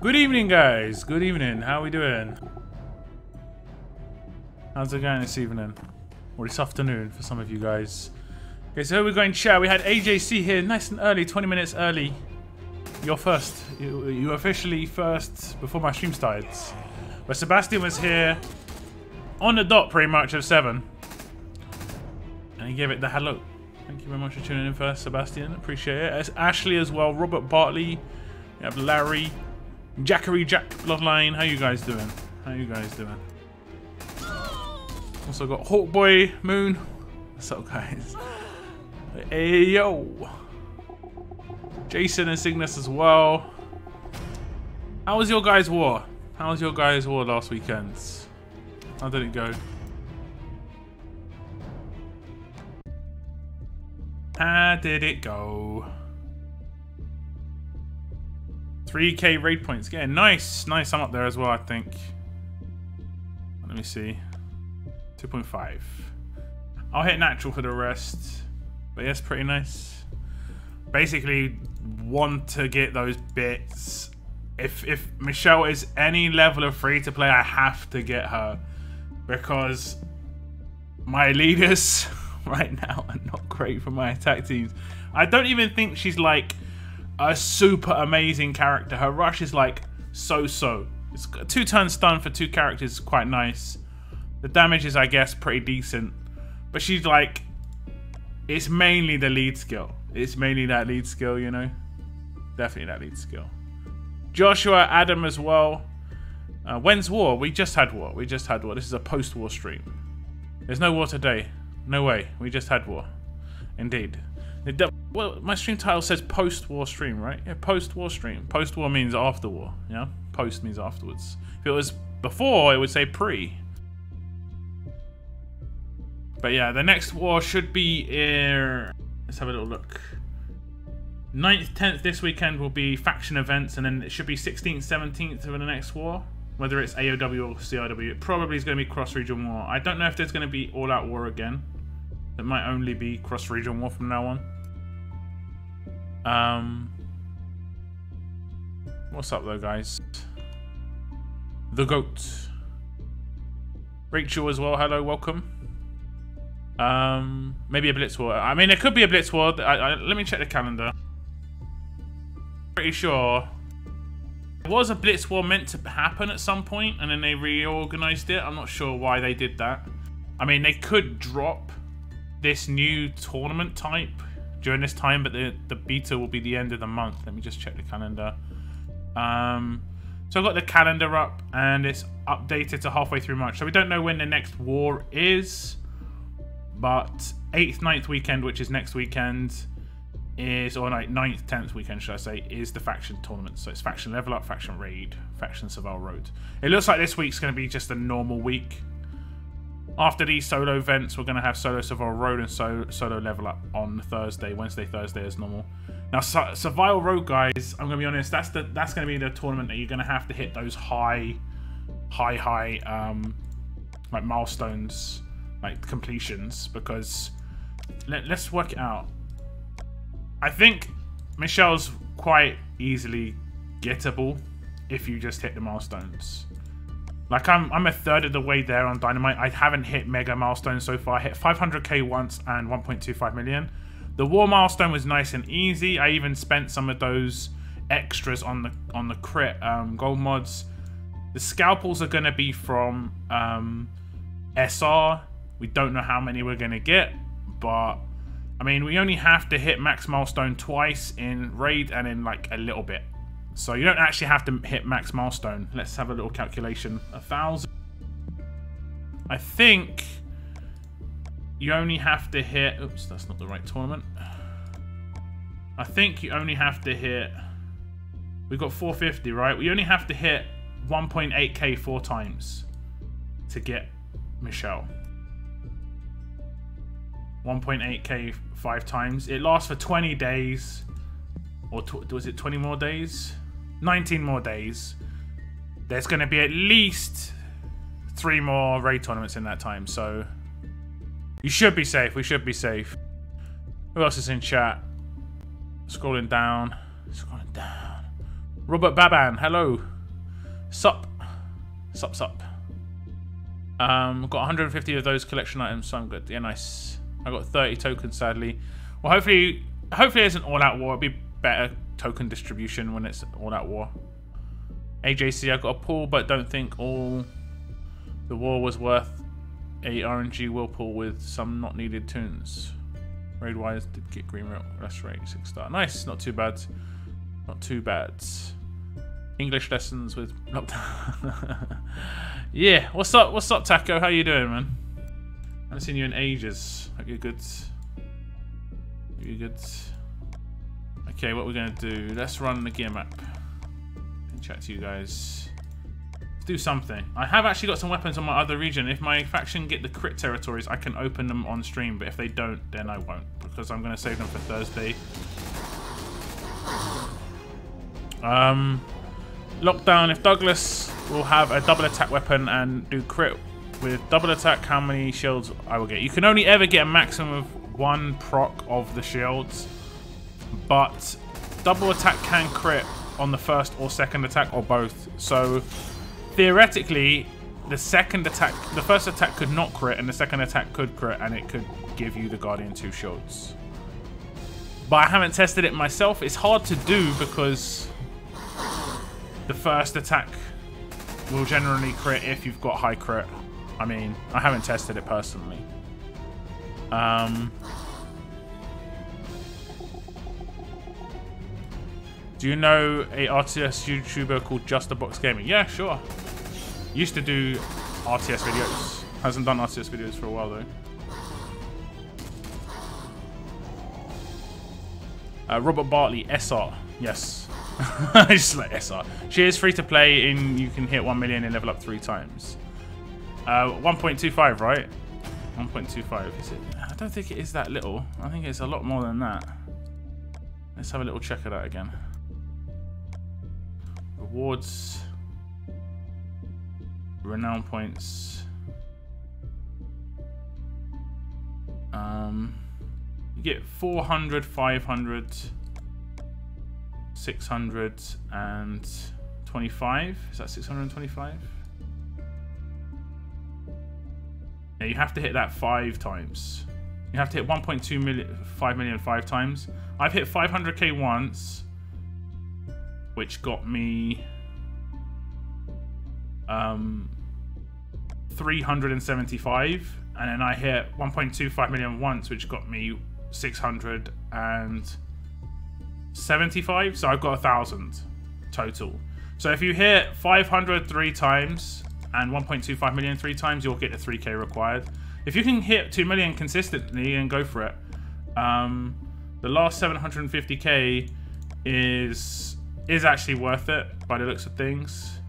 Good evening, guys. Good evening. How are we doing? How's it going this evening? Or this afternoon for some of you guys. Okay, so we're going to chat. We had AJC here nice and early, 20 minutes early. You're first. You officially first before my stream starts. But Sebastian was here on the dot pretty much at 7. And he gave it the hello. Thank you very much for tuning in first, Sebastian. Appreciate it. It's Ashley as well. Robert Bartley. We have Larry. Jackery Jack Bloodline. How you guys doing? How you guys doing? Also got Hawkboy Moon. What's up, guys? Hey, yo. Jason and Cygnus as well. How was your guys' war? How was your guys' war last weekend? How did it go? How did it go? 3k raid points. Getting nice. Nice. I'm up there as well, I think. Let me see. 2.5. I'll hit natural for the rest. But yes, pretty nice. Basically, want to get those bits. If Michelle is any level of free to play, I have to get her. Because my leaders right now are not great for my attack teams. I don't even think she's like a super amazing character. Her rush is like so-so. It's a 2-turn stun for 2 characters, quite nice. The damage is, I guess, pretty decent. But she's like, it's mainly the lead skill. It's mainly that lead skill, you know? Definitely that lead skill. Joshua, Adam as well. When's war? We just had war. We just had war. This is a post-war stream. There's no war today. No way. We just had war. Indeed. Well, my stream title says post-war stream, right? Yeah, post-war stream. Post-war means after war, yeah? Post means afterwards. If it was before, it would say pre. But yeah, the next war should be here. Let's have a little look. 9th, 10th this weekend will be faction events, and then it should be 16th, 17th for the next war. Whether it's AOW or CRW, it probably is going to be cross-region war. I don't know if there's going to be all-out war again. It might only be cross-region war from now on. What's up though, guys? The GOAT. Rachel as well, hello, welcome. Maybe a Blitz war. I mean, it could be a Blitz war. Let me check the calendar. Pretty sure there was a Blitz war meant to happen at some point, and then they reorganized it. I'm not sure why they did that. I mean, they could drop this new tournament type during this time, but the beta will be the end of the month. Let me just check the calendar. So I've got the calendar up, and it's updated to halfway through March. So we don't know when the next war is, but 8th, 9th weekend, which is next weekend, is, or like 9th, 10th weekend, should I say, is the faction tournament. So it's faction level up, faction raid, faction survival road. It looks like this week's going to be just a normal week. After these solo events, we're going to have solo survival road and solo level up on Thursday, Wednesday, Thursday as normal. Now, survival road, guys, I'm going to be honest, that's going to be the tournament that you're going to have to hit those high like milestones, like completions, because let's work it out. I think Michelle's quite easily gettable if you just hit the milestones. Like, I'm a third of the way there on Dynamite. I haven't hit mega milestones so far. I hit 500k once and 1.25 million. The war milestone was nice and easy. I even spent some of those extras on the crit gold mods. The scalpels are going to be from SR. We don't know how many we're going to get, but I mean, we only have to hit max milestone twice in raid and in like a little bit. So you don't actually have to hit max milestone. Let's have a little calculation. 1,000. I think you only have to hit... Oops, that's not the right tournament. I think you only have to hit... We've got 450, right? We only have to hit 1.8k 4 times to get Michelle. 1.8k 5 times. It lasts for 20 days. Or was it 20 more days? 19 more days. There's going to be at least 3 more raid tournaments in that time, so you should be safe. We should be safe. Who else is in chat? Scrolling down. Scrolling down. Robert Baban, hello. Sup. Sup, sup. Got 150 of those collection items, so I'm good. Yeah, nice. I got 30 tokens, sadly. Well, hopefully it's an all-out war. It'll be better token distribution when it's all-out war. AJC, I got a pull, but don't think all the war was worth a RNG whirlpool with some not needed tunes. Raid wise did get green route. Let's rate 6-star. Nice, not too bad. Not too bad. English lessons with yeah, what's up? What's up, Taco? How you doing, man? I haven't seen you in ages. Hope you're good. Hope you're good. Okay, what we're gonna do? Let's run the gear map. And chat to you guys. Let's do something. I have actually got some weapons on my other region. If my faction get the crit territories, I can open them on stream. But if they don't, then I won't, because I'm gonna save them for Thursday. Lockdown, if Douglas will have a double attack weapon and do crit with double attack, how many shields I will get? You can only ever get a maximum of 1 proc of the shields, but double attack can crit on the first or second attack or both. So theoretically, the first attack could not crit and the second attack could crit, and it could give you the Guardian 2 shields. But I haven't tested it myself. It's hard to do because the first attack will generally crit if you've got high crit. I mean, I haven't tested it personally. Do you know a RTS YouTuber called Just a Box Gaming? Yeah, sure. Used to do RTS videos. Hasn't done RTS videos for a while though. Robert Bartley, SR. Yes. Just like SR. She is free to play in, you can hit 1 million and level up 3 times. 1.25, right? 1.25, is it? I don't think it is that little. I think it's a lot more than that. Let's have a little check of that again. Rewards. Renown points. You get 400, 500, 625. Is that 625? Yeah, you have to hit that 5 times. You have to hit 1.2 million, 5 million 5 times. I've hit 500k once, which got me 375, and then I hit 1.25 million once, which got me 675. So I've got 1,000 total. So if you hit 500 3 times and 1.25 million 3 times, you'll get the 3k required. If you can hit 2 million consistently and go for it, the last 750k is actually worth it by the looks of things.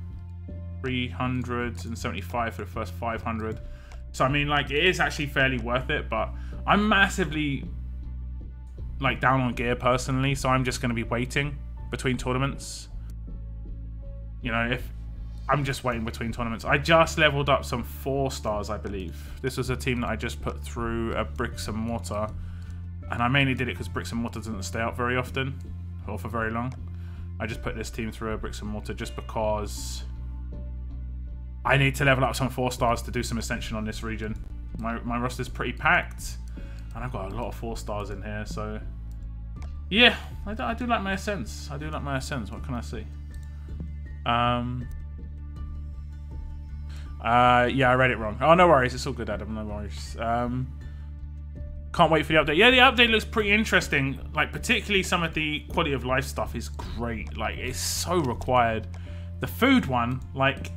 375 for the first 500. So I mean, like, it is actually fairly worth it, but I'm massively like down on gear personally, so I'm just going to be waiting between tournaments. You know, if I'm just waiting between tournaments. I just leveled up some 4 stars, I believe. This was a team that I just put through a Bricks and Mortar, and I mainly did it because Bricks and Mortar doesn't stay out very often or for very long. I just put this team through a Bricks and Mortar just because I need to level up some 4 stars to do some Ascension on this region. My roster's pretty packed, and I've got a lot of 4 stars in here, so yeah, I do like my Ascents. I do like my Ascents, what can I say? Yeah, I read it wrong. Oh, no worries, it's all good, Adam, no worries. Can't wait for the update. Yeah, the update looks pretty interesting. Like, particularly some of the quality of life stuff is great. Like, it's so required. The food one, like,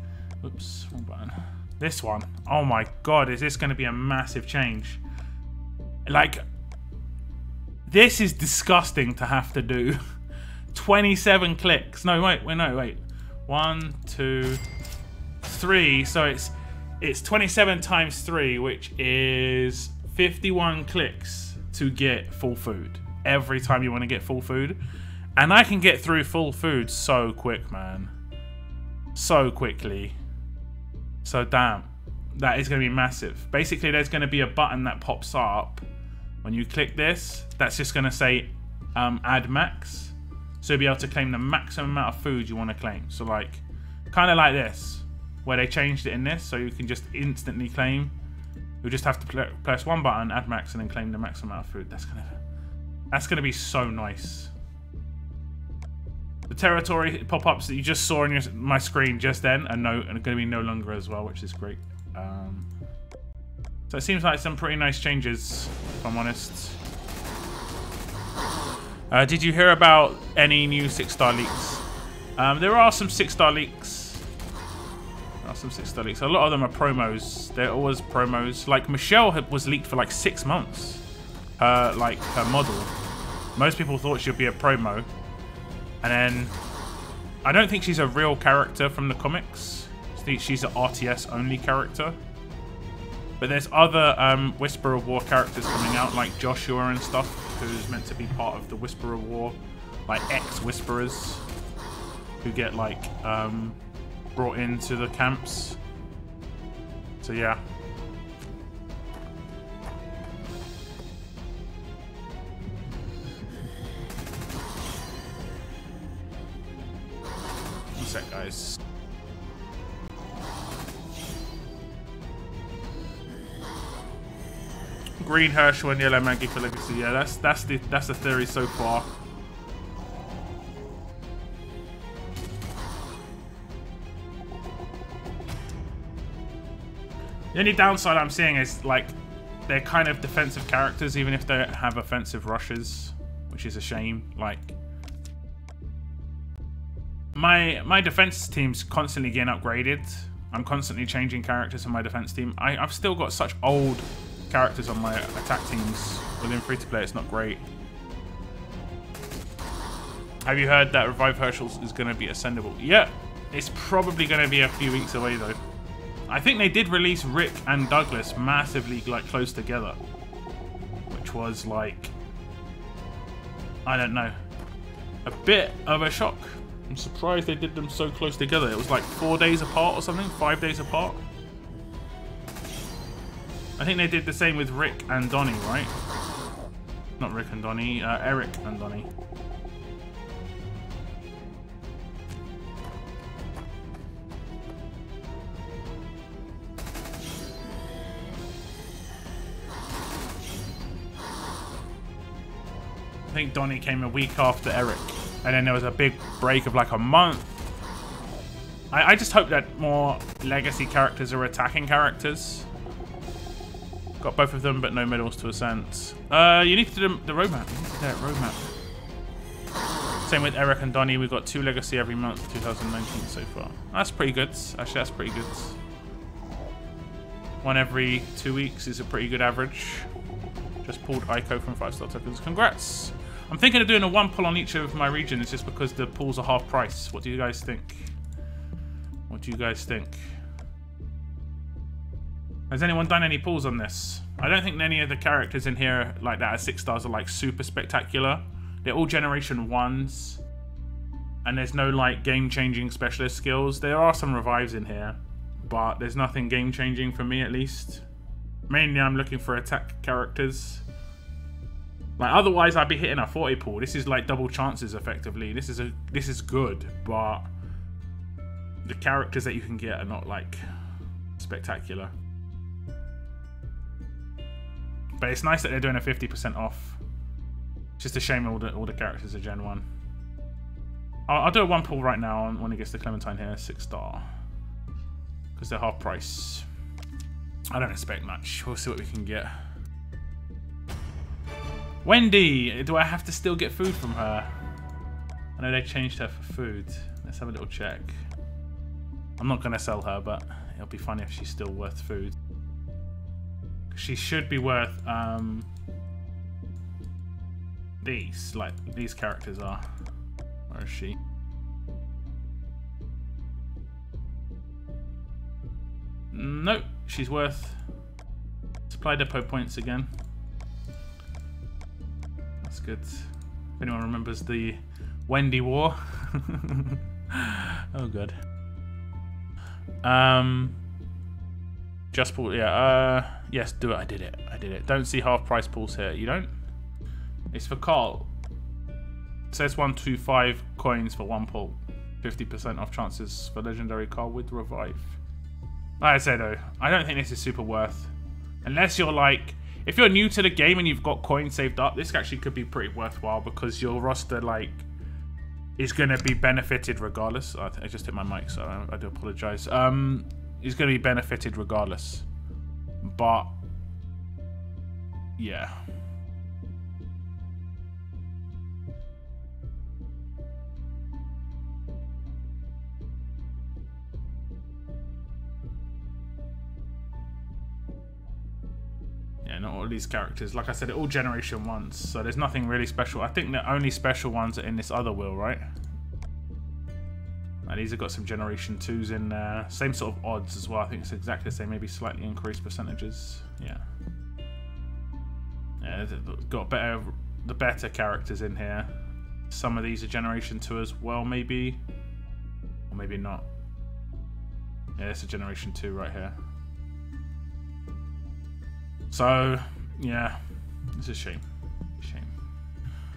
oops, wrong button. This one, oh my god, is this going to be a massive change? Like, this is disgusting to have to do. 27 clicks. No, wait. 1, 2, 3. So it's 27 times 3, which is 51 clicks to get full food. Every time you want to get full food. And I can get through full food so quick, man. So quickly. So damn. That is going to be massive. Basically, there's going to be a button that pops up when you click this. That's just going to say add max. So you'll be able to claim the maximum amount of food you want to claim. So like, kind of like this, where they changed it in this, so you can just instantly claim. You'll just have to press one button, add max, and then claim the maximum amount of food. That's gonna be so nice. The territory pop-ups that you just saw on my screen just then are going to be no longer as well, which is great. So it seems like some pretty nice changes, if I'm honest. Did you hear about any new 6-star leaks? There are some 6-star leaks. A lot of them are promos. They're always promos. Like Michelle was leaked for like 6 months. Her model. Most people thought she'd be a promo. And then, I don't think she's a real character from the comics. She's an RTS only character. But there's other Whisper of War characters coming out, like Joshua and stuff, who's meant to be part of the Whisper of War. Like ex-Whisperers, who get like brought into the camps. So yeah. One sec, guys. Green Herschel and yellow Maggie for Legacy. Yeah, that's the theory so far. The only downside I'm seeing is like they're kind of defensive characters, even if they have offensive rushes, which is a shame. Like my defense team's constantly getting upgraded. I'm constantly changing characters in my defense team. I've still got such old characters on my attack teams within free-to-play. It's not great. Have you heard that Revive Herschel is going to be ascendable? Yeah, it's probably going to be a few weeks away though. I think they did release Rick and Douglas massively like close together, which was like, I don't know, a bit of a shock. I'm surprised they did them so close together. It was like 4 days apart or something, 5 days apart. I think they did the same with Rick and Donnie, right? Not Rick and Donnie, Eric and Donnie. I think Donnie came a week after Eric, and then there was a big break of like a month. I just hope that more legacy characters are attacking characters. Got both of them, but no medals to Ascent. You need to do the roadmap. You need to do that roadmap. Same with Eric and Donnie. We've got 2 legacy every month, 2019 so far. That's pretty good. Actually, that's pretty good. 1 every 2 weeks is a pretty good average. Just pulled Ico from 5-star tokens. Congrats. I'm thinking of doing a 1 pull on each of my regions just because the pulls are half price. What do you guys think? What do you guys think? Has anyone done any pulls on this? I don't think any of the characters in here like that at 6 stars are like super spectacular. They're all generation 1s. And there's no like game-changing specialist skills. There are some revives in here, but there's nothing game-changing for me at least. Mainly I'm looking for attack characters. Like otherwise I'd be hitting a 40 pull. This is like double chances effectively. This is good, but the characters that you can get are not like spectacular. But it's nice that they're doing a 50% off. It's just a shame all the characters are Gen 1. I'll do a 1 pull right now when it gets to Clementine here, 6-star. Because they're half price. I don't expect much. We'll see what we can get. Wendy! Do I have to still get food from her? I know they changed her for food. Let's have a little check. I'm not going to sell her, but it'll be funny if she's still worth food. She should be worth these, like these characters are. Where is she? Nope, she's worth supply depot points again. That's good. If anyone remembers the Wendy War. Oh god. Just pull, yeah, yes, do it, I did it. Don't see half price pulls here, you don't? It's for Carl. says 125 coins for 1 pull. 50% off chances for legendary card with revive. Like I say though, I don't think this is super worth. Unless you're like, if you're new to the game and you've got coins saved up, this actually could be pretty worthwhile because your roster like is going to be benefited regardless. I just hit my mic, so I do apologize. Is going to be benefited regardless. But yeah. Not all these characters. Like I said, they're all generation 1s, so there's nothing really special. I think the only special ones are in this other wheel, right? And these have got some generation 2s in there. Same sort of odds as well. I think it's exactly the same, maybe slightly increased percentages. Yeah. Yeah, they've got the better characters in here. Some of these are generation 2 as well, maybe. Or maybe not. Yeah, it's a generation 2 right here. So, yeah, it's a shame.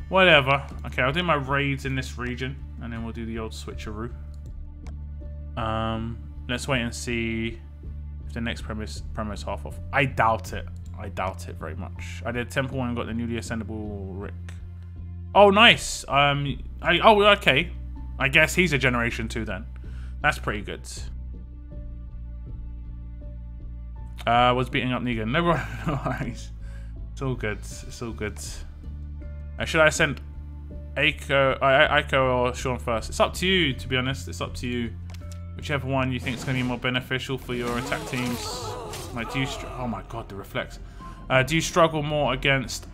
Whatever. Okay, I'll do my raids in this region, and then we'll do the old switcheroo. Let's wait and see if the next promo is half off. I doubt it. I doubt it very much. I did Temple 1 and got the newly ascendable Rick. Oh, nice. Oh, okay. I guess he's a generation 2 then. That's pretty good. Was beating up Negan. No worries. It's all good. It's all good. Should I send Aiko or Sean first? It's up to you, to be honest. It's up to you. Whichever one you think is going to be more beneficial for your attack teams. Like, do you? Oh my god, the reflex. Do you struggle more against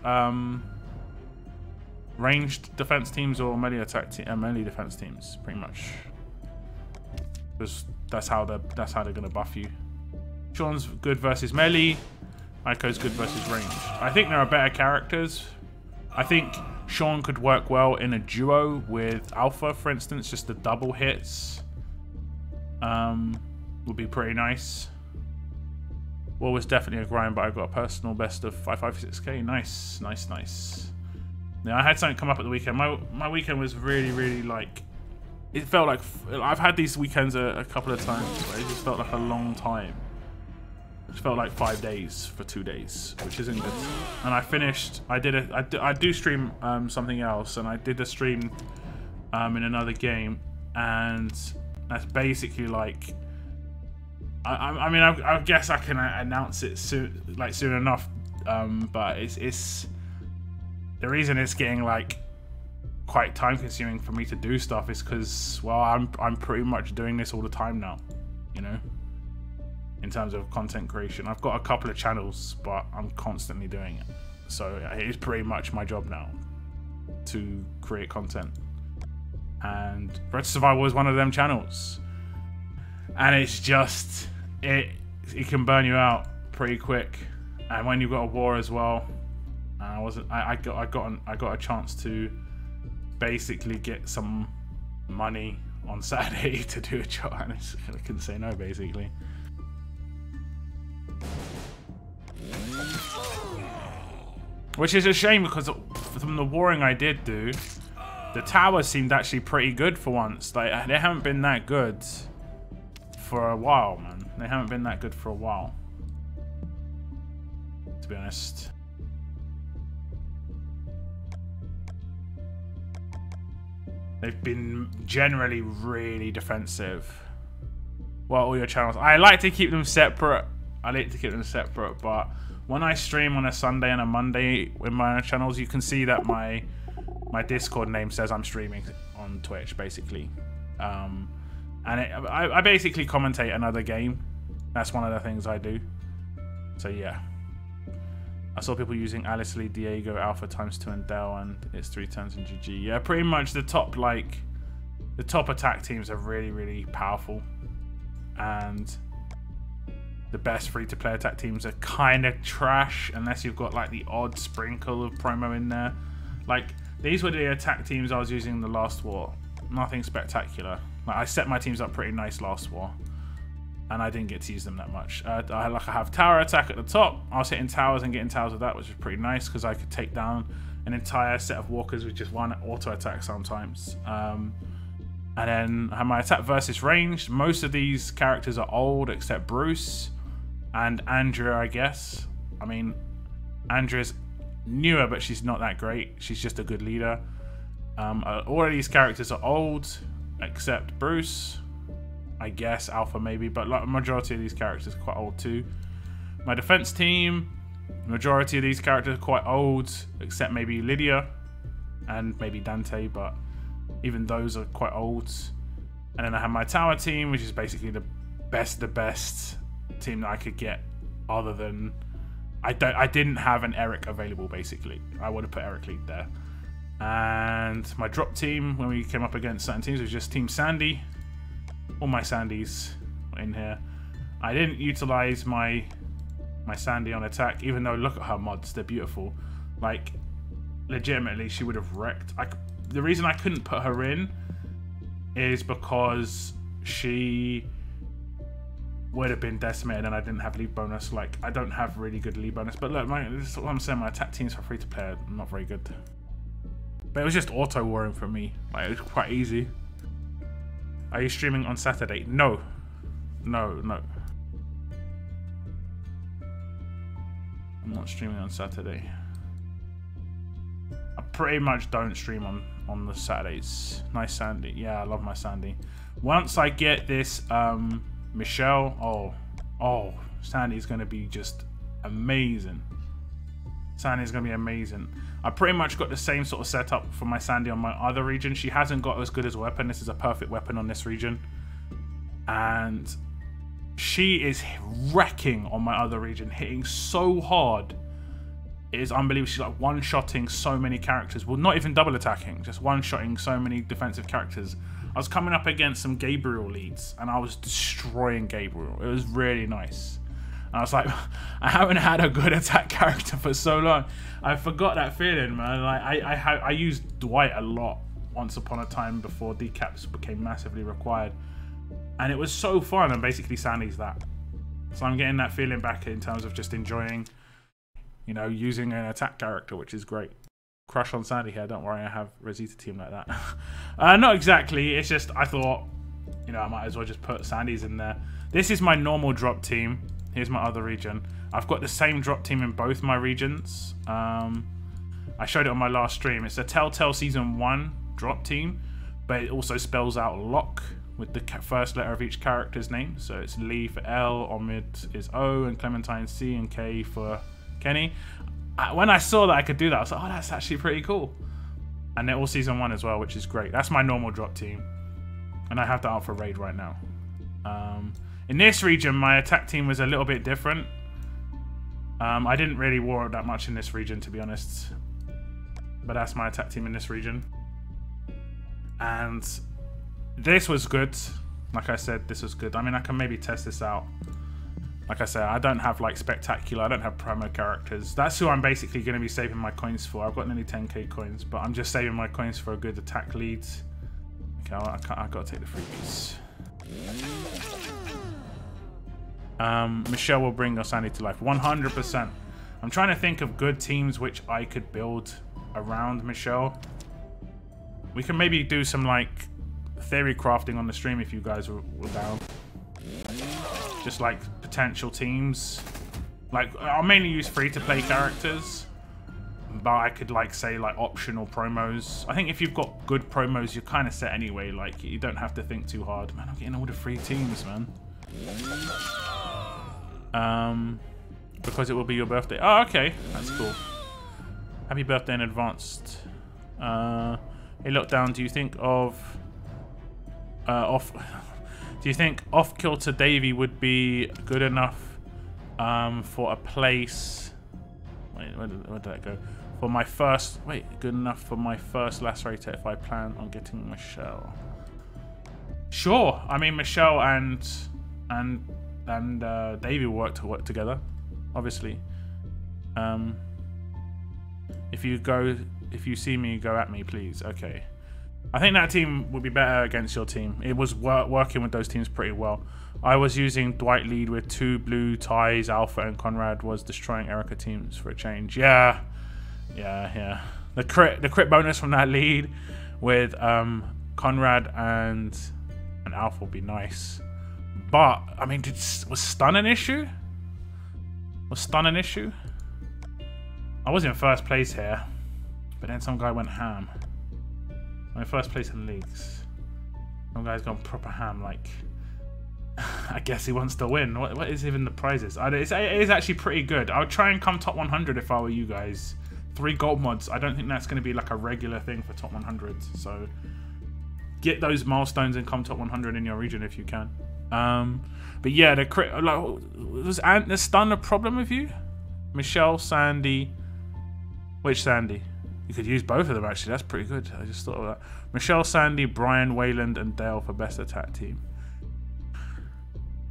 ranged defense teams or melee melee defense teams? Pretty much. Because that's how they're going to buff you. Sean's good versus melee. Aiko's good versus ranged. I think there are better characters. I think Sean could work well in a duo with Alpha, for instance. Just the double hits would be pretty nice. War was definitely a grind, but I got a personal best of 556k. Nice, nice, nice. Yeah, I had something come up at the weekend. My weekend was really like. It felt like I've had these weekends a couple of times, but it just felt like a long time. It felt like 5 days for 2 days, which isn't good. And I finished. I do stream something else, and I did a stream in another game, and that's basically like. I mean, I guess I can announce it soon enough, but it's the reason it's getting like quite time consuming for me to do stuff is because, well, I'm pretty much doing this all the time now, you know. In terms of content creation, I've got a couple of channels, but I'm constantly doing it. So it is pretty much my job now to create content. And Red Survival is one of them channels. And it's just, it can burn you out pretty quick. And when you've got a war as well, I got a chance to basically get some money on Saturday to do a job, and I couldn't say no, basically. Which is a shame because from the warring I did do, the towers seemed actually pretty good for once. Like, they haven't been that good for a while, man. They haven't been that good for a while, to be honest. They've been generally really defensive. Well, all your channels. I like to keep them separate. But when I stream on a Sunday and a Monday in my own channels, you can see that my Discord name says I'm streaming on Twitch, basically. And I basically commentate another game. That's one of the things I do. So yeah. I saw people using Alice Lee, Diego, Alpha ×2 and Dell, and it's 3 turns in GG. Yeah, pretty much the top attack teams are really powerful. And the best free-to-play attack teams are kind of trash unless you've got like the odd sprinkle of promo in there. Like, these were the attack teams I was using in the last war. Nothing spectacular. Like, I set my teams up pretty nice last war. and I didn't get to use them that much. I have tower attack at the top. I was hitting towers and getting towers with that, which was pretty nice because I could take down an entire set of walkers with just one auto attack sometimes. And then I have my attack versus range. Most of these characters are old except Bruce and Andrea, I guess. I mean, Andrea's newer, but she's not that great. She's just a good leader. All of these characters are old except Bruce, I guess, Alpha maybe, but like, majority of these characters are quite old too. My defense team, majority of these characters are quite old, except maybe Lydia and maybe Dante, but even those are quite old. And then I have my tower team, which is basically the best team that I could get, other than I didn't have an Eric available. Basically, I would have put Eric lead there. And my drop team, when we came up against certain teams, was just Team Sandy. All my Sandys in here. I didn't utilize my Sandy on attack, even though look at her mods, they're beautiful. Like, legitimately, she would have wrecked. The reason I couldn't put her in is because she would have been decimated and I didn't have lead bonus. Like, I don't have really good lead bonus. But look, this is what I'm saying, my attack teams for free to play are not very good. But it was just auto warring for me. Like, it was quite easy. Are you streaming on Saturday? No. No. I'm not streaming on Saturday. I pretty much don't stream on the Saturdays. Nice Sandy. Yeah, I love my Sandy. Once I get this Michelle, oh, Sandy's gonna be just amazing. Sandy's gonna be amazing. I pretty much got the same sort of setup for my Sandy on my other region. She hasn't got as good as a weapon. This is a perfect weapon on this region. And she is wrecking on my other region, hitting so hard. It is unbelievable. She's like one-shotting so many characters. Well, not even double attacking, just one-shotting so many defensive characters. I was coming up against some Gabriel leads, and I was destroying Gabriel. It was really nice. And I was like, I haven't had a good attack character for so long. I forgot that feeling, man. Like I used Dwight a lot once upon a time before decaps became massively required. And it was so fun, and basically Sandy's that. So I'm getting that feeling back in terms of just enjoying, you know, using an attack character, which is great. Crush on Sandy here, don't worry, I have Rosita team like that. Not exactly, it's just I thought, you know, I might as well just put Sandy's in there. This is my normal drop team. Here's my other region. I've got the same drop team in both my regions. I showed it on my last stream. It's a Telltale Season 1 drop team, but it also spells out Locke with the first letter of each character's name. So it's Lee for L, Omid is O, and Clementine C, and K for Kenny. When I saw that I could do that, I was like, oh, that's actually pretty cool. And they're all Season 1 as well, which is great. That's my normal drop team. And I have that out for raid right now. In this region, my attack team was a little bit different. I didn't really war that much in this region, to be honest. But that's my attack team in this region. And this was good. Like I said, this was good. I mean, I can maybe test this out. Like I said, I don't have like spectacular. I don't have promo characters. That's who I'm basically going to be saving my coins for. I've got nearly 10k coins, but I'm just saving my coins for a good attack lead. Okay, I've got to take the freebies. Michelle will bring your Sandy to life 100%. I'm trying to think of good teams which I could build around Michelle. We can maybe do some like theory crafting on the stream if you guys were down. Just like potential teams. Like, I'll mainly use free-to-play characters, but I could like say like optional promos. I think if you've got good promos, you're kind of set anyway. Like, you don't have to think too hard. Man, I'm getting all the free teams, man. Because it will be your birthday. Oh, okay, that's cool. Happy birthday in advance. Hey, Lockdown, do you think of do you think off-kilter Davey would be good enough for a place? Wait, where did that go? For my first, wait, good enough for my first lacerator if I plan on getting Michelle. Sure. I mean, Michelle and Davey will work together, obviously. If you see me, go at me, please. Okay. I think that team would be better against your team. It was working with those teams pretty well. I was using Dwight lead with 2 blue ties. Alpha and Conrad was destroying Erica teams for a change. Yeah. The crit bonus from that lead with Conrad and Alpha would be nice. But I mean, was stun an issue? Was stun an issue? I was in first place here, but then some guy went ham. I'm in first place in leagues. Some guy's gone proper ham, like, I guess he wants to win. What is even the prizes? It is actually pretty good. I would try and come top 100 if I were you guys. 3 gold mods. I don't think that's going to be like a regular thing for top 100. So get those milestones and come top 100 in your region if you can. But yeah, the crit. Like, was the stun a problem with you? Michelle, Sandy. Which Sandy? You could use both of them actually. That's pretty good. I just thought of that. Michelle, Sandy, Brian, Wayland, and Dale for best attack team.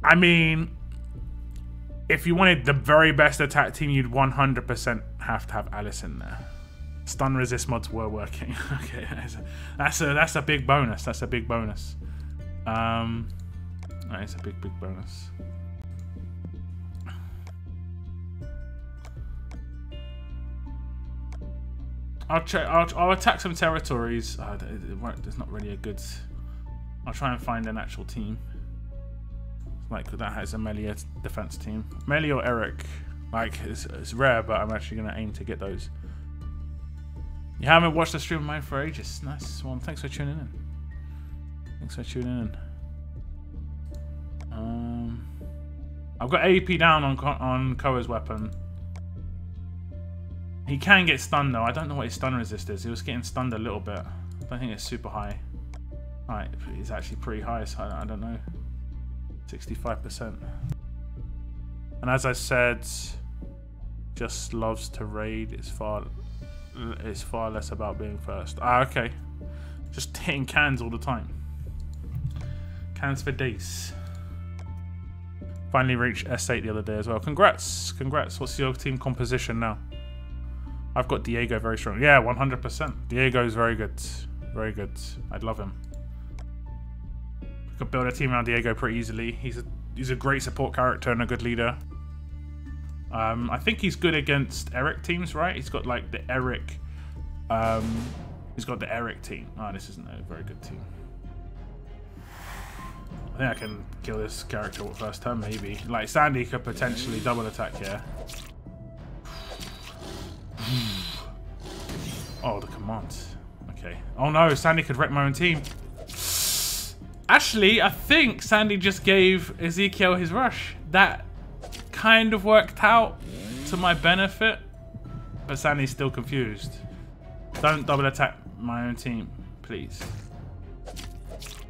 I mean, if you wanted the very best attack team, you'd 100% have to have Alice in there. Stun resist mods were working. Okay, that's a big bonus. That's a big bonus. That is a big bonus. I'll attack some territories. There's not really a good. I'll try and find an actual team. Like that has a Melia defense team. Melia or Eric. Like it's rare, but I'm actually gonna aim to get those. You haven't watched the stream of mine for ages. Nice one. Thanks for tuning in. Thanks for tuning in. I've got AP down on Koa's weapon. He can get stunned though. I don't know what his stun resist is. He was getting stunned a little bit. I don't think it's super high. Alright, it's actually pretty high, so I don't know. 65%. And as I said, just loves to raid. It's far less about being first. Ah, okay. Just hitting cans all the time. Cans for days. Finally reached S8 the other day as well. Congrats. Congrats. What's your team composition now? I've got Diego very strong. Yeah, 100%. Diego's very good. Very good. I'd love him. I could build a team around Diego pretty easily. He's a great support character and a good leader. I think he's good against Eric teams, right? He's got like the Eric. He's got the Eric team. Oh, this isn't a very good team. I think I can kill this character first turn, maybe. Like Sandy could potentially double attack here. Oh, the command. Okay. Oh no, Sandy could wreck my own team. Actually, I think Sandy just gave Ezekiel his rush. That kind of worked out to my benefit. But Sandy's still confused. Don't double attack my own team, please.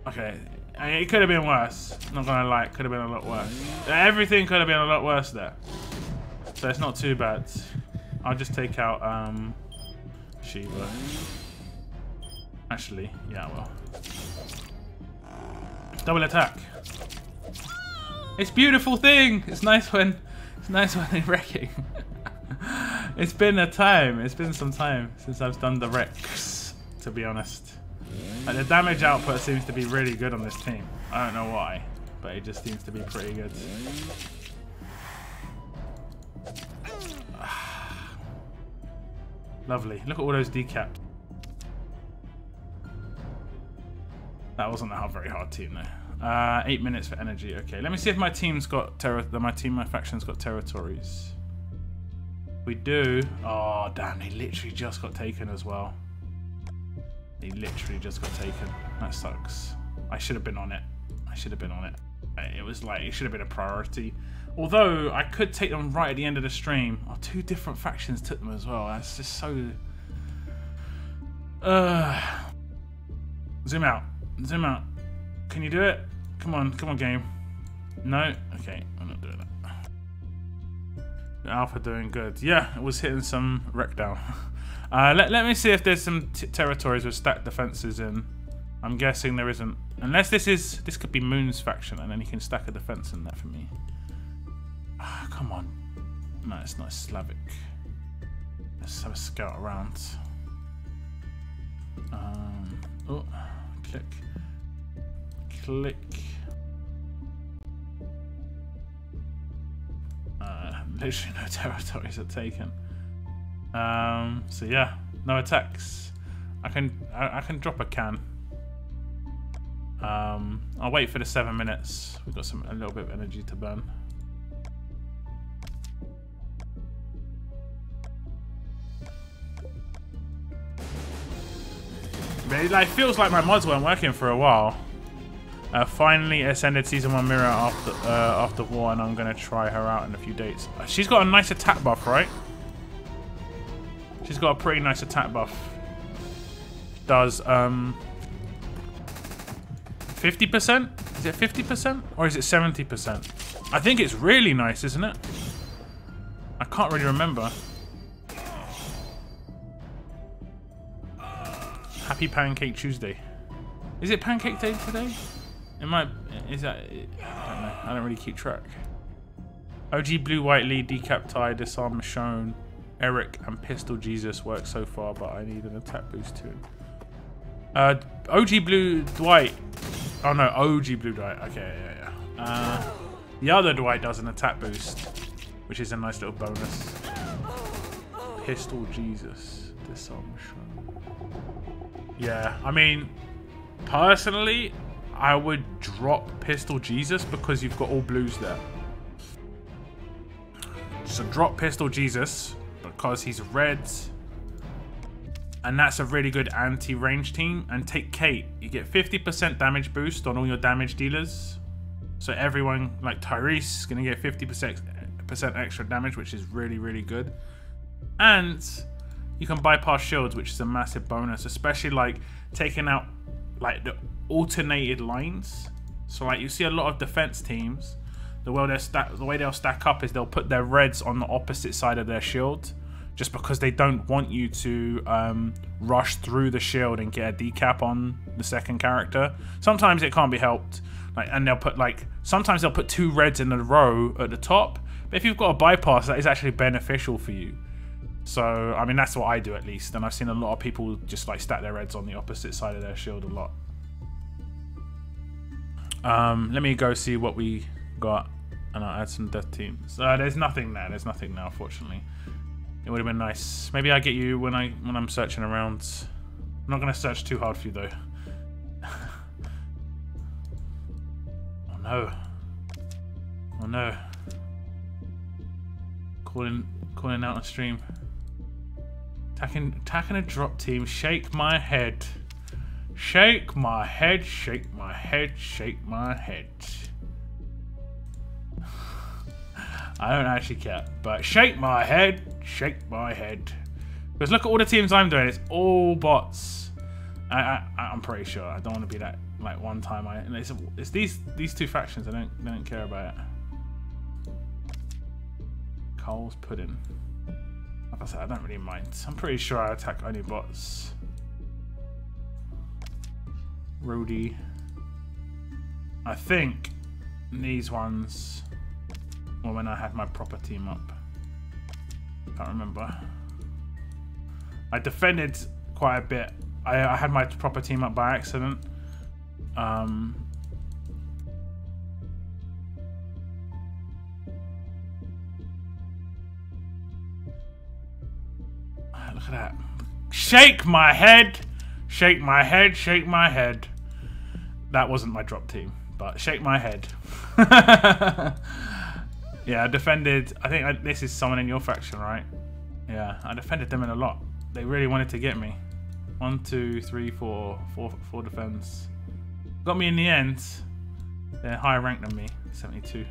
Okay. I mean, it could have been worse. Not gonna lie, it could have been a lot worse. Everything could have been a lot worse there. So it's not too bad. I'll just take out Shiva. Actually, yeah, well. Double attack. It's a beautiful thing. It's nice when they're wrecking. It's been a time. It's been some time since I've done the wrecks, to be honest. Like, the damage output seems to be really good on this team. I don't know why, but it just seems to be pretty good. Lovely. Look at all those decaps. That wasn't a very hard team though. 8 minutes for energy. Okay, let me see if my team's got my faction's got territories. We do. Oh damn! They literally just got taken as well. They literally just got taken. That sucks. I should have been on it. I should have been on it. It was like it should have been a priority. Although I could take them right at the end of the stream. Oh, 2 different factions took them as well. That's just so. Zoom out. Zoom out. Can you do it? Come on, game. No? Okay, I'm not doing that. The Alpha doing good. Yeah, it was hitting some wreck down. Let me see if there's some territories with stacked defenses in. I'm guessing there isn't. Unless this could be Moon's faction, and then he can stack a defense in there for me. Ah, come on. No, it's not Slavic. Let's have a scout around. Oh, click. literally no territories are taken. So yeah, no attacks. I can drop a can. I'll wait for the 7 minutes. We've got a little bit of energy to burn. But it like feels like my mods weren't working for a while. Finally ascended season 1 Mirror after war, and I'm gonna try her out in a few dates. She's got a nice attack buff, right? She's got a pretty nice attack buff. Does 50%? Is it 50% or is it 70%? I think it's really nice, isn't it? I can't really remember. Happy Pancake Tuesday. Is it Pancake Day today? It might. Is that? I don't know. I don't really keep track. OG Blue White Lead, Decap Tie, Disarm Michonne, Eric, and Pistol Jesus work so far, but I need an attack boost too. OG Blue Dwight. Oh no, OG Blue Dwight. Okay, yeah. The other Dwight does an attack boost, which is a nice little bonus. Pistol Jesus, Disarm Michonne. Yeah, I mean, personally, I would drop Pistol Jesus because you've got all blues there. So drop Pistol Jesus because he's red, and that's a really good anti-range team. And take Kate. You get 50% damage boost on all your damage dealers. So everyone, like Tyrese, is going to get 50% extra damage, which is really, really good. And you can bypass shields, which is a massive bonus, especially like taking out like the alternated lines. So like you see a lot of defense teams, the way they'll stack up is they'll put their reds on the opposite side of their shield, just because they don't want you to rush through the shield and get a decap on the second character. Sometimes it can't be helped, like, and they'll put like sometimes they'll put 2 reds in a row at the top. But if you've got a bypass, that is actually beneficial for you. So, I mean, that's what I do at least. And I've seen a lot of people just like stack their reds on the opposite side of their shield a lot. Let me go see what we got, and I'll add some death teams. There's nothing there. There's nothing now, fortunately. It would have been nice. Maybe I get you when I'm searching around. I'm not going to search too hard for you, though. Oh, no. Oh, no. Calling out on stream. Attacking a drop team. Shake my head. Shake my head, shake my head, shake my head. I don't actually care, but shake my head, shake my head. Because look at all the teams I'm doing. It's all bots. I'm pretty sure. I don't want to be that like one time. It's these 2 factions. I don't care about it. Cole's Pudding. Like I said, I don't really mind. I'm pretty sure I attack only bots. Rudy. I think these ones were when I had my proper team up. Can't remember. I defended quite a bit. I had my proper team up by accident. Look at that. Shake my head. Shake my head. Shake my head. That wasn't my drop team, but shake my head. Yeah, I defended. I think this is someone in your faction, right? Yeah, I defended them in a lot. They really wanted to get me. 1, 2, 3, 4 defense. Got me in the end. They're higher ranked than me, 72. Yeah,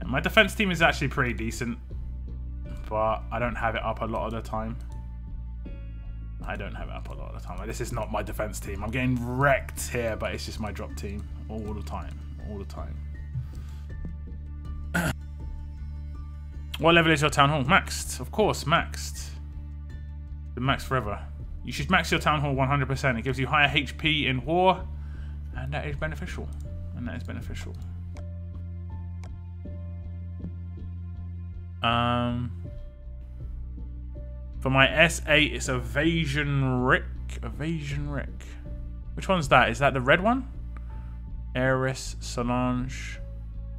my defense team is actually pretty decent, but I don't have it up a lot of the time. I don't have it up a lot of the time. Like, this is not my defense team. I'm getting wrecked here, but it's just my drop team all the time. All the time. What level is your town hall? Maxed, of course, maxed. The max forever. You should max your town hall 100%. It gives you higher HP in war, and that is beneficial. And that is beneficial. For my S8, it's Evasion Rick. Evasion Rick. Which one's that? Is that the red one? Eris, Solange,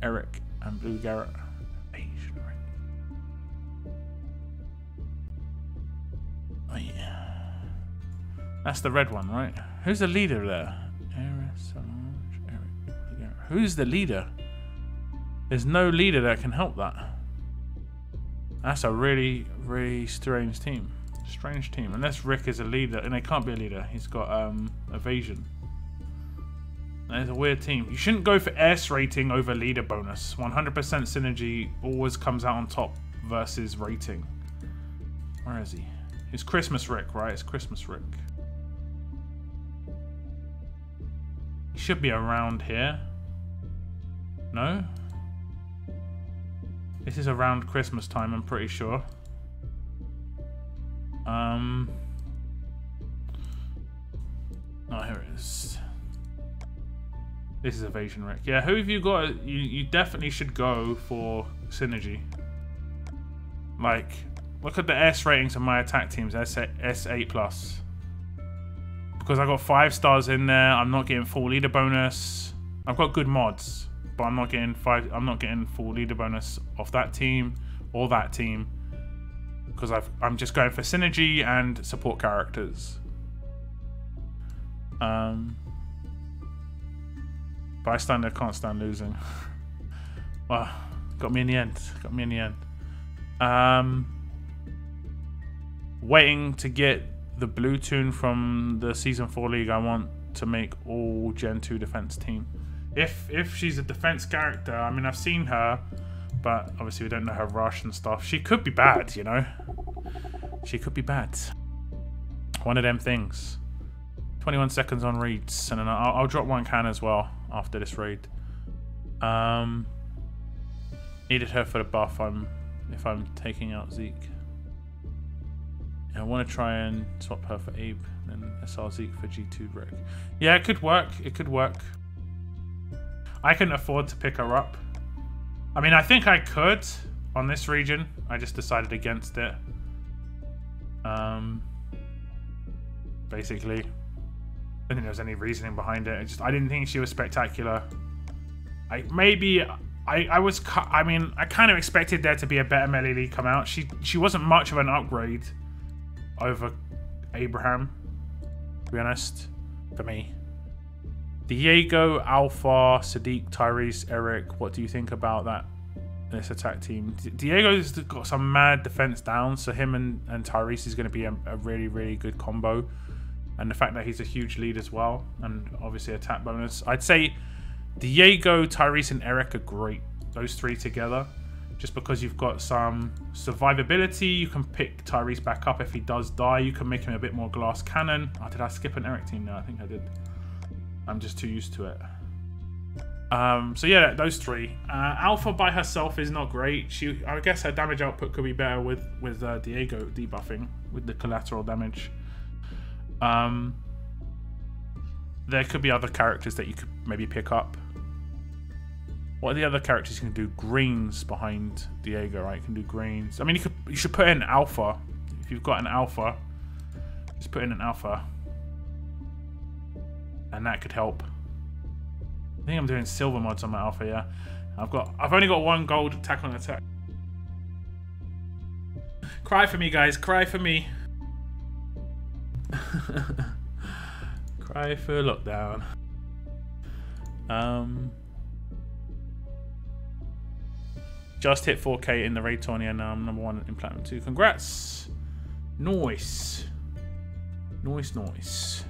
Eric, and Blue Garrett. Evasion Rick. That's the red one, right? Who's the leader there? Who's the leader? There's no leader that can help that. That's a really, really strange team. Strange team. Unless Rick is a leader, and he can't be a leader. He's got evasion. That is a weird team. You shouldn't go for S rating over leader bonus. 100% synergy always comes out on top versus rating. Where is he? It's Christmas Rick, right? It's Christmas Rick. He should be around here. No? This is around Christmas time, I'm pretty sure. Oh, here it is. This is evasion Rick. Yeah, who have you got? You definitely should go for synergy. Like, look at the S ratings of my attack teams. S8 plus. Because I got 5 stars in there. I'm not getting full leader bonus. I've got good mods, but I'm not getting full leader bonus off that team or that team. Because I'm just going for synergy and support characters. Bystander can't stand losing. Well, got me in the end. Got me in the end. Waiting to get the blue tune from the Season 4 League. I want to make all Gen 2 defense team. If she's a defense character, I mean, I've seen her, but obviously we don't know her rush and stuff. She could be bad, you know? She could be bad. One of them things. 21 seconds on reads, and then I'll drop 1 can as well after this raid. Needed her for the buff if I'm taking out Zeke. I want to try and swap her for Abe, then SR Zeke for G2 Rick. Yeah, it could work. It could work. I can afford to pick her up. I mean, I think I could on this region. I just decided against it. Basically, I don't think there was any reasoning behind it. I didn't think she was spectacular. I kind of expected there to be a better melee lead come out. She wasn't much of an upgrade over Abraham, to be honest, for me. Diego, Alpha, Sadiq, Tyrese, Eric, what do you think about this attack team? Diego's got some mad defense down, so him and Tyrese is going to be a really, really good combo. And the fact that he's a huge lead as well, and obviously attack bonus. I'd say Diego, Tyrese, and Eric are great. Those 3 together. Just because you've got some survivability, you can pick Tyrese back up if he does die. You can make him a bit more glass cannon. Oh, did I skip an Eric team? No, I think I did. I'm just too used to it. So yeah, those 3. Alpha by herself is not great. I guess her damage output could be better with Diego debuffing with the collateral damage. There could be other characters that you could maybe pick up. What are the other characters you can do? Greens behind Diego, right? You can do greens. I mean, you should put in Alpha. If you've got an Alpha, just put in an Alpha. And that could help. I think I'm doing silver mods on my Alpha, yeah. I've only got 1 gold attack on attack. Cry for me, guys. Cry for me. Cry for lockdown. Just hit 4K in the raid tourney and now I'm #1 in Platinum 2. Congrats! Nice. Nice, nice.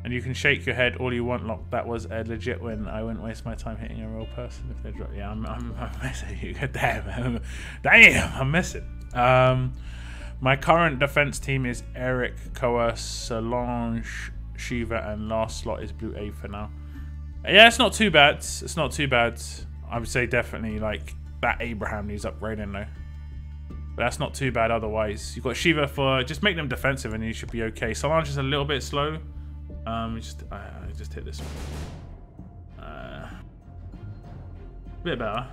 And you can shake your head all you want, Lock. That was a legit win. I wouldn't waste my time hitting a real person if they drop. Yeah, I'm missing you. Damn. Damn, I'm missing. My current defense team is Eric, Koa, Solange, Shiva, and last slot is Blue A for now. Yeah, it's not too bad. It's not too bad. I would say definitely like that Abraham needs upgrading though. But that's not too bad otherwise. You've got Shiva for just make them defensive and you should be okay. Solange is a little bit slow. I just hit this one. A bit better.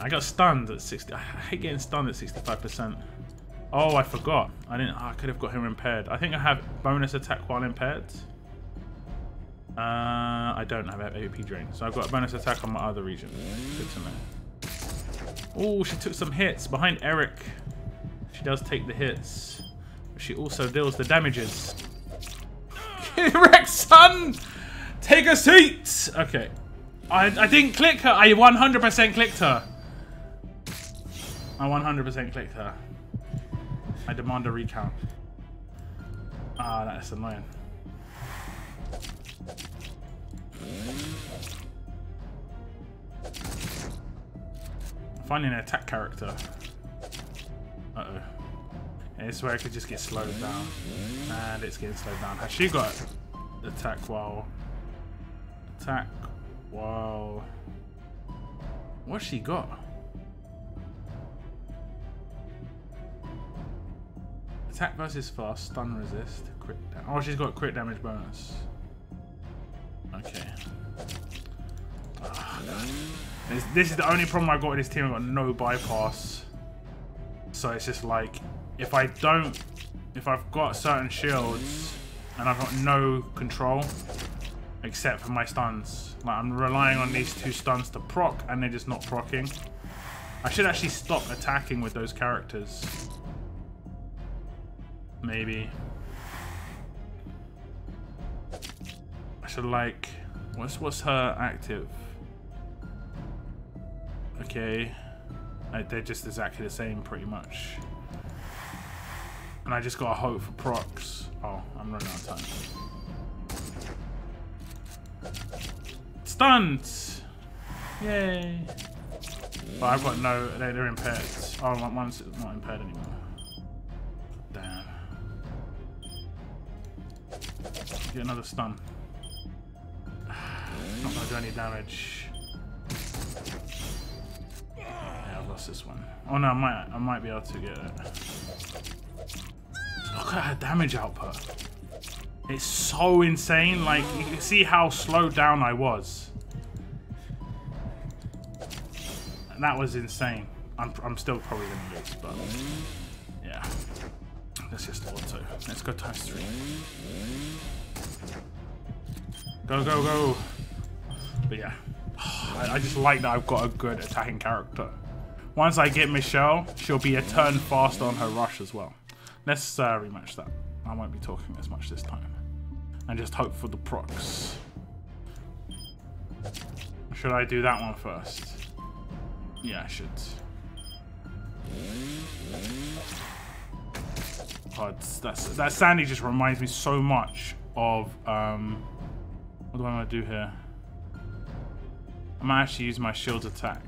I got stunned at 60. I hate getting stunned at 65%. Oh, I forgot. I could have got him impaired. I think I have bonus attack while impaired. I don't have AOP drain, so I've got a bonus attack on my other region. Good to know. Oh, she took some hits behind Eric. She does take the hits. But she also deals the damages. Rex, son! Take a seat! Okay. I didn't click her. I 100% clicked her. I 100% clicked her. I demand a recount. Ah, that's annoying. Finding an attack character. Uh-oh. Yeah, this is where I could just get slowed down. And it's getting slowed down. Has she got attack while... Attack while... What's she got? Attack versus fast, stun resist, crit damage. Oh, she's got crit damage bonus. Okay. This is the only problem I've got with this team. I've got no bypass. So it's just like, if I've got certain shields and I've got no control, except for my stuns. Like, I'm relying on these two stuns to proc and they're just not procking. I should actually stop attacking with those characters. Maybe. I should like... What's her active? Okay. They're just exactly the same, pretty much. And I just gotta hope for procs. Oh, I'm running out of time. Stunned! Yay! But I've got no... They're impaired. Oh, one's not impaired anymore. Damn. Get another stun. Not gonna do any damage. Yeah, I've lost this one. Oh no, I might be able to get it. Look at her damage output. It's so insane. Like, you can see how slowed down I was. And that was insane. I'm still probably gonna lose, but yeah. Let's just auto. Let's go ×3. Go, go, go. But yeah. I just like that I've got a good attacking character. Once I get Michelle, she'll be a turn faster on her rush as well. Let's rematch that. I won't be talking as much this time. And just hope for the procs. Should I do that one first? Yeah, I should. Oh, that Sandy just reminds me so much of what do I want to do here? I might actually use my shield's attack.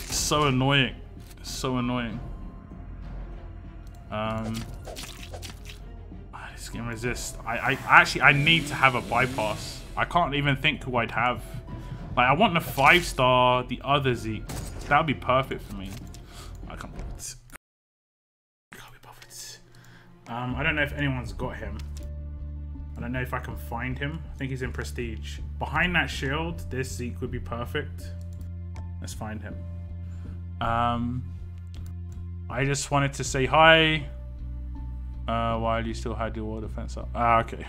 So annoying. So annoying. This game resist. I need to have a bypass. I can't even think who I'd have. Like, I want the 5-star, the other Zeke. That would be perfect for me. I can't be bothered. I can't be bothered. I don't know if anyone's got him. I don't know if I can find him. I think he's in Prestige. Behind that shield, this Zeke would be perfect. Let's find him. I just wanted to say hi. While you still had your wall defense up. Ah, okay.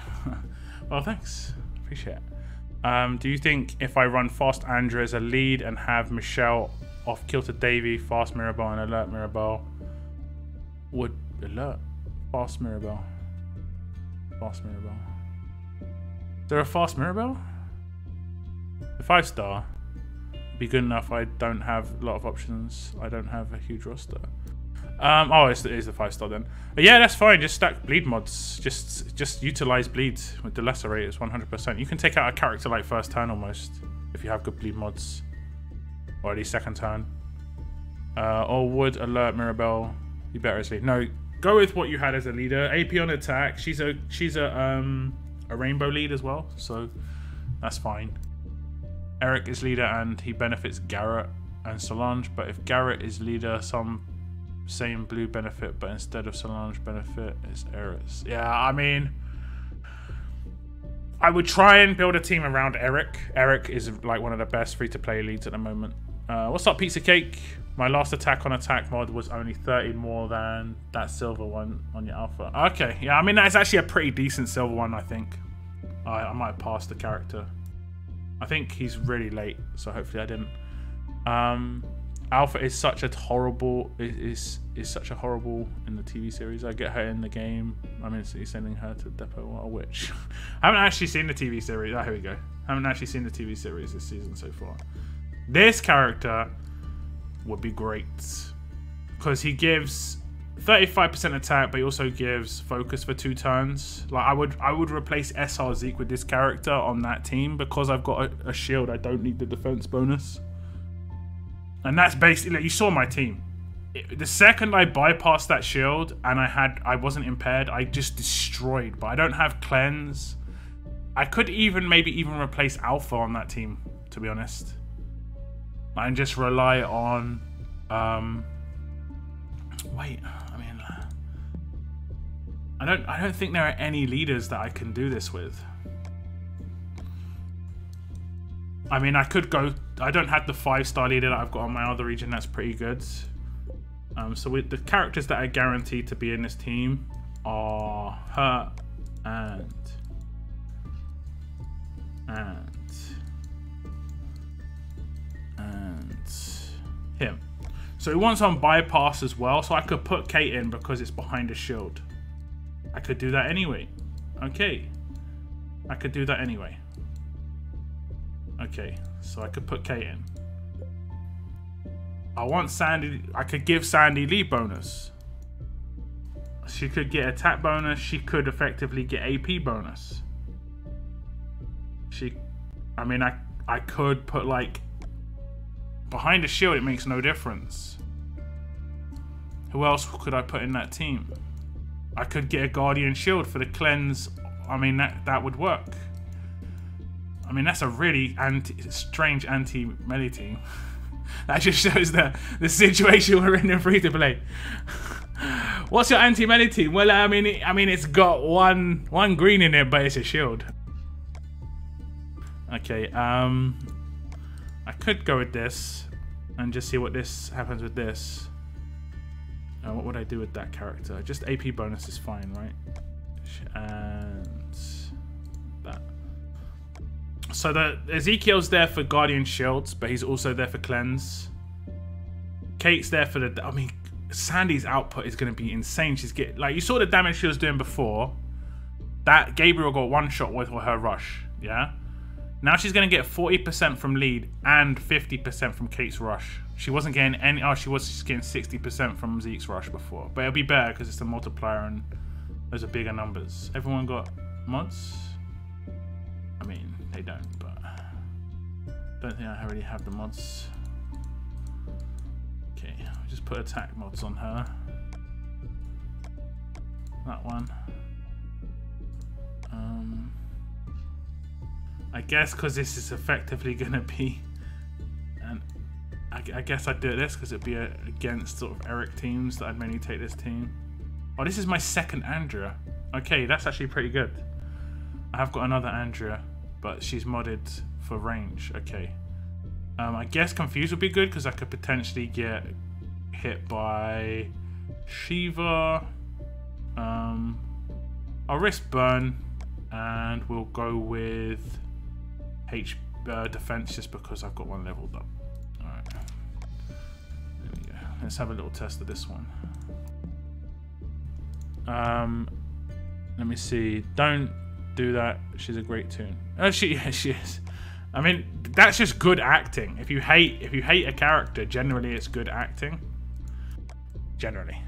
Well, thanks. Appreciate it. Do you think if I run Fast Andrew as a lead and have Michelle off Kilter Davy, Fast Mirabelle, and Alert Mirabelle, would Alert? Fast Mirabelle. Fast Mirabelle. Is there a Fast Mirabelle? The 5-star would be good enough. I don't have a lot of options. I don't have a huge roster. Oh, it is the 5-star then. But yeah, that's fine. Just stack bleed mods. Just utilize bleed with the lesser rate. It's 100%. You can take out a character like first turn almost if you have good bleed mods, or at least second turn. Or would Alert Mirabelle be better as lead? No, go with what you had as a leader. AP on attack. She's a rainbow lead as well, so that's fine. Eric is leader and he benefits Garrett and Solange. But if Garrett is leader, same blue benefit, but instead of Solange benefit is Eris. Yeah, I mean, I would try and build a team around Eric. Eric is like one of the best free-to-play leads at the moment. What's up, Pizza Cake? My last attack on attack mod was only 30 more than that silver one on your alpha. Okay, yeah, I mean, that's actually a pretty decent silver one, I think. I might have passed the character. I think he's really late, so hopefully I didn't. Alpha is such a horrible, is such a horrible in the TV series. I get her in the game. I mean, he's sending her to Depot. What a witch. I haven't actually seen the TV series. Oh, here we go. I haven't actually seen the TV series this season so far. This character would be great because he gives 35% attack, but he also gives focus for 2 turns. Like I would replace SR Zeke with this character on that team because I've got a shield. I don't need the defense bonus, and that's basically, like, you saw my team. The second I bypassed that shield and I wasn't impaired, I just destroyed. But I don't have cleanse. I could maybe even replace Alpha on that team, to be honest, and just rely on wait, I mean, I don't think there are any leaders that I can do this with. I mean, I could go, I don't have the 5-star leader that I've got on my other region. That's pretty good. So with the characters that are guaranteed to be in this team are her and him. So he wants on bypass as well, so I could put Kate in because it's behind a shield. I could do that anyway. Okay. I could do that anyway. Okay, so I could put Kate in. I want Sandy. I could give Sandy lead bonus. She could get attack bonus. She could effectively get AP bonus. I mean, I could put, like, behind a shield, it makes no difference. Who else could I put in that team? I could get a Guardian Shield for the cleanse. I mean, that would work. I mean, that's a really strange anti-melee team. That just shows the situation we're in free-to-play. What's your anti-melee team? Well, I mean, it's got one green in it, but it's a shield. Okay, I could go with this and just see what this happens with this. What would I do with that character? Just AP bonus is fine, right? And that. So the Ezekiel's there for Guardian Shields, but he's also there for cleanse. Kate's there for the. I mean, Sandy's output is going to be insane. She's getting, like, you saw the damage she was doing before. That Gabriel got one shot with her rush. Yeah. Now she's going to get 40% from lead and 50% from Kate's rush. She wasn't getting any. Oh, she was just getting 60% from Zeke's rush before. But it'll be better because it's a multiplier and those are bigger numbers. Everyone got mods? I mean, they don't, but don't think I already have the mods. Okay, I'll just put attack mods on her. That one. I guess because this is effectively going to be, and I guess I'd do this because it'd be against sort of Eric teams that I'd mainly take this team. Oh, this is my second Andrea. Okay, that's actually pretty good. I have got another Andrea, but she's modded for range. Okay. I guess Confuse would be good because I could potentially get hit by Shiva. I'll risk burn and we'll go with defense just because I've got one leveled up. Alright. There we go. Let's have a little test of this one. Let me see. Don't do that. She's a great tune. Oh, she is. I mean, that's just good acting. If you hate a character, generally it's good acting. Generally.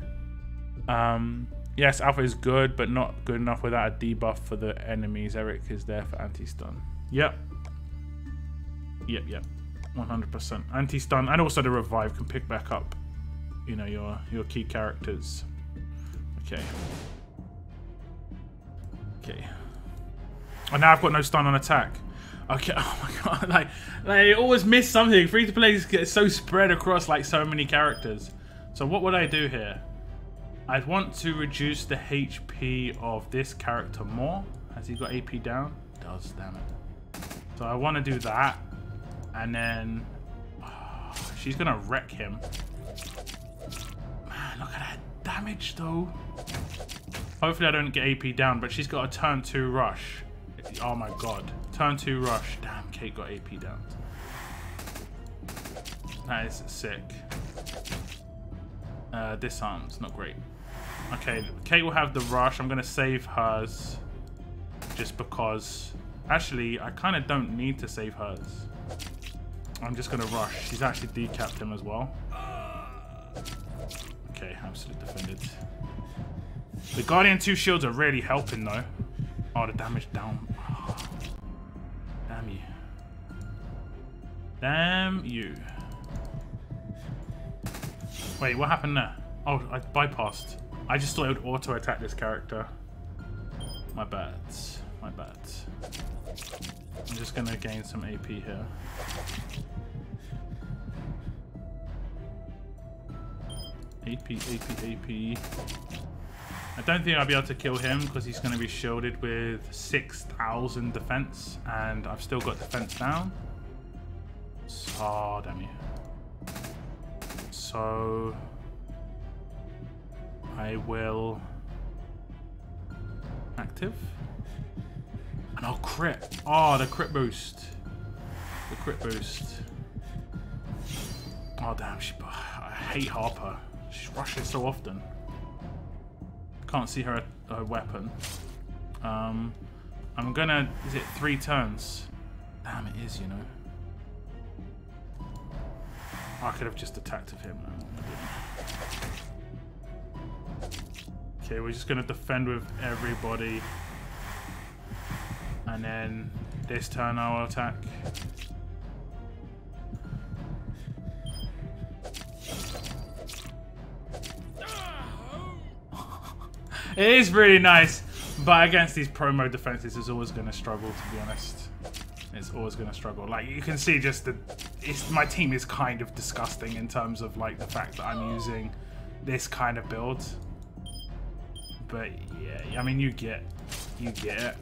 Yes, Alpha is good, but not good enough without a debuff for the enemies. Eric is there for anti-stun. Yep. Yep. 100%. Anti-stun and also the revive can pick back up, you know, your key characters. Okay. Okay. Oh, now I've got no stun on attack. Okay. Oh my god. Like I always miss something. Free to play get so spread across like so many characters. So what would I do here? I'd want to reduce the HP of this character more. Has he got AP down? Does, damn it. So I want to do that. And then She's gonna wreck him. Man, look at that damage though. Hopefully I don't get AP down, but she's got a turn 2 rush. Oh my god. Turn 2 rush. Damn, Kate got AP down. That is sick. Disarms, not great. Okay, Kate will have the rush. I'm gonna save hers. Just because... Actually, I kind of don't need to save hers. I'm just gonna rush. She's actually decapped him as well. Okay, absolutely defended. The Guardian 2 shields are really helping though. Oh, the damage down. Oh, damn you. Damn you. Wait, what happened there? Oh, I bypassed. I just thought it would auto-attack this character. My bad. My bad. I'm just gonna gain some AP here. AP. I don't think I'll be able to kill him because he's going to be shielded with 6,000 defense, and I've still got defense down. So, damn you. So, I will active. And I'll crit. Oh, the crit boost. The crit boost. Oh, damn. I hate Harper. She's rushing so often. Can't see her weapon. I'm gonna... Is it 3 turns? Damn, it is, you know. I could have just attacked of him. Okay, we're just gonna defend with everybody. And then this turn I'll attack. It is really nice, but against these promo defenses, it's always going to struggle, to be honest. It's always going to struggle. Like, you can see just my team is kind of disgusting in terms of, like, the fact that I'm using this kind of build. But, yeah, I mean, you get it.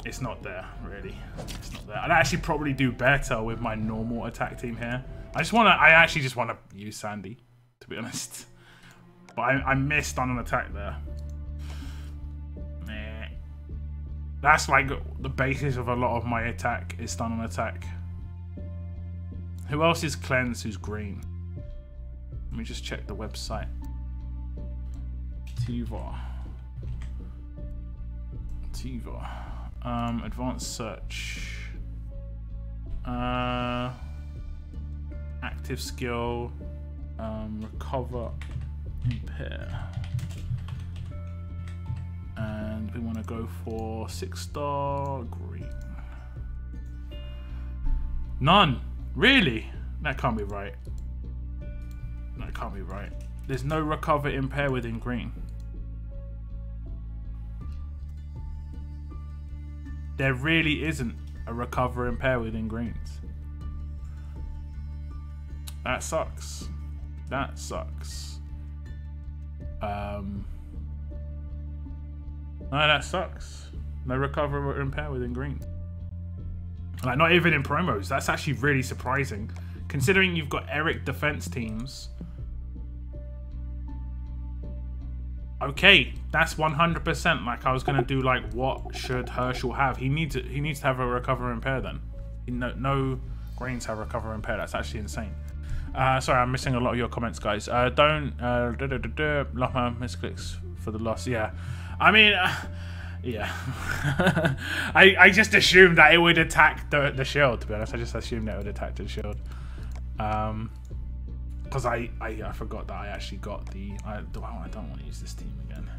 It's not there, really. It's not there. I'd actually probably do better with my normal attack team here. I actually just want to use Sandy, to be honest. But I missed on an attack there. Meh. That's like the basis of a lot of my attack is stun on attack. Who else is cleanse who's green? Let me just check the website. Tiva. Advanced search. Active skill. Recover. Impair. And we want to go for 6-star green. None. Really? That can't be right. That can't be right. There's no recover impair within green. There really isn't a recover impair within greens. That sucks. That sucks. No, that sucks. No recover impair within green. Like, not even in promos. That's actually really surprising. Considering you've got Eric defense teams. Okay, that's 100%. Like, I was gonna do like, what should Herschel have? He needs to have a recover impair then. No greens have recover impair. That's actually insane. Sorry, I'm missing a lot of your comments, guys. Don't Lama misclicks for the loss. Yeah, I mean, yeah. I just assumed that it would attack the shield. To be honest, I just assumed that it would attack the shield. Because I forgot that I actually got the... I don't want to use this team again.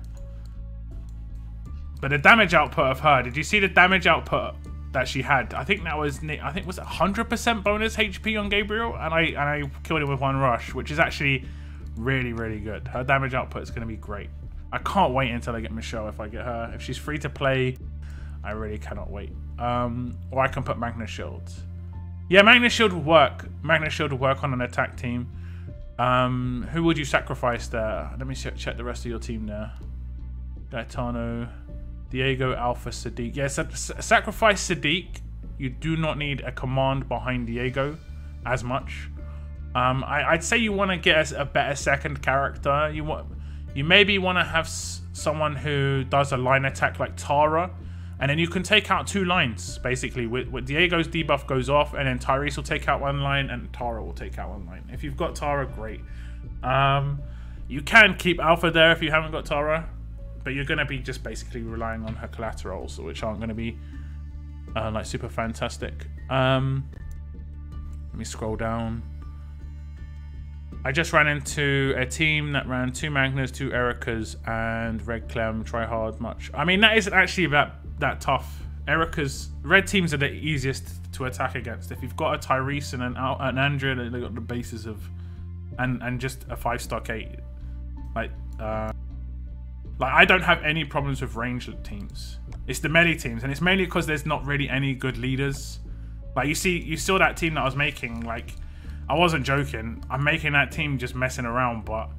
But the damage output of her, did you see the damage output that she had? I think that was... I think was 100% bonus HP on Gabriel, and I killed him with 1 rush, which is actually really, really good. Her damage output is going to be great. I can't wait until I get Michelle if I get her. If she's free to play, I really cannot wait. Or I can put Magnus Shield. Yeah, Magnus Shield will work. Magnus Shield will work on an attack team. Who would you sacrifice there? Let me check the rest of your team there. Gaetano, Diego, Alpha, Sadiq. Yeah, so sacrifice Sadiq You do not need a command behind Diego as much. I'd say you want to get a better second character. You maybe want to have someone who does a line attack like Tara, and then you can take out 2 lines basically. With Diego's debuff goes off, and then Tyrese will take out 1 line, and Tara will take out 1 line. If you've got Tara, great. You can keep Alpha there if you haven't got Tara, but you're going to be just basically relying on her collaterals, which aren't going to be like super fantastic. Let me scroll down. I just ran into a team that ran 2 Magnas, 2 Ericas, and Red Clem, try hard much. I mean, that isn't actually that tough. Ericas, red teams are the easiest to attack against. If you've got a Tyrese and an Andrea, they've got the basis of, and just a 5-star Kate. Like I don't have any problems with ranged teams. It's the melee teams, and it's mainly because there's not really any good leaders. Like you saw that team that I was making, like, I wasn't joking. I'm making that team just messing around, but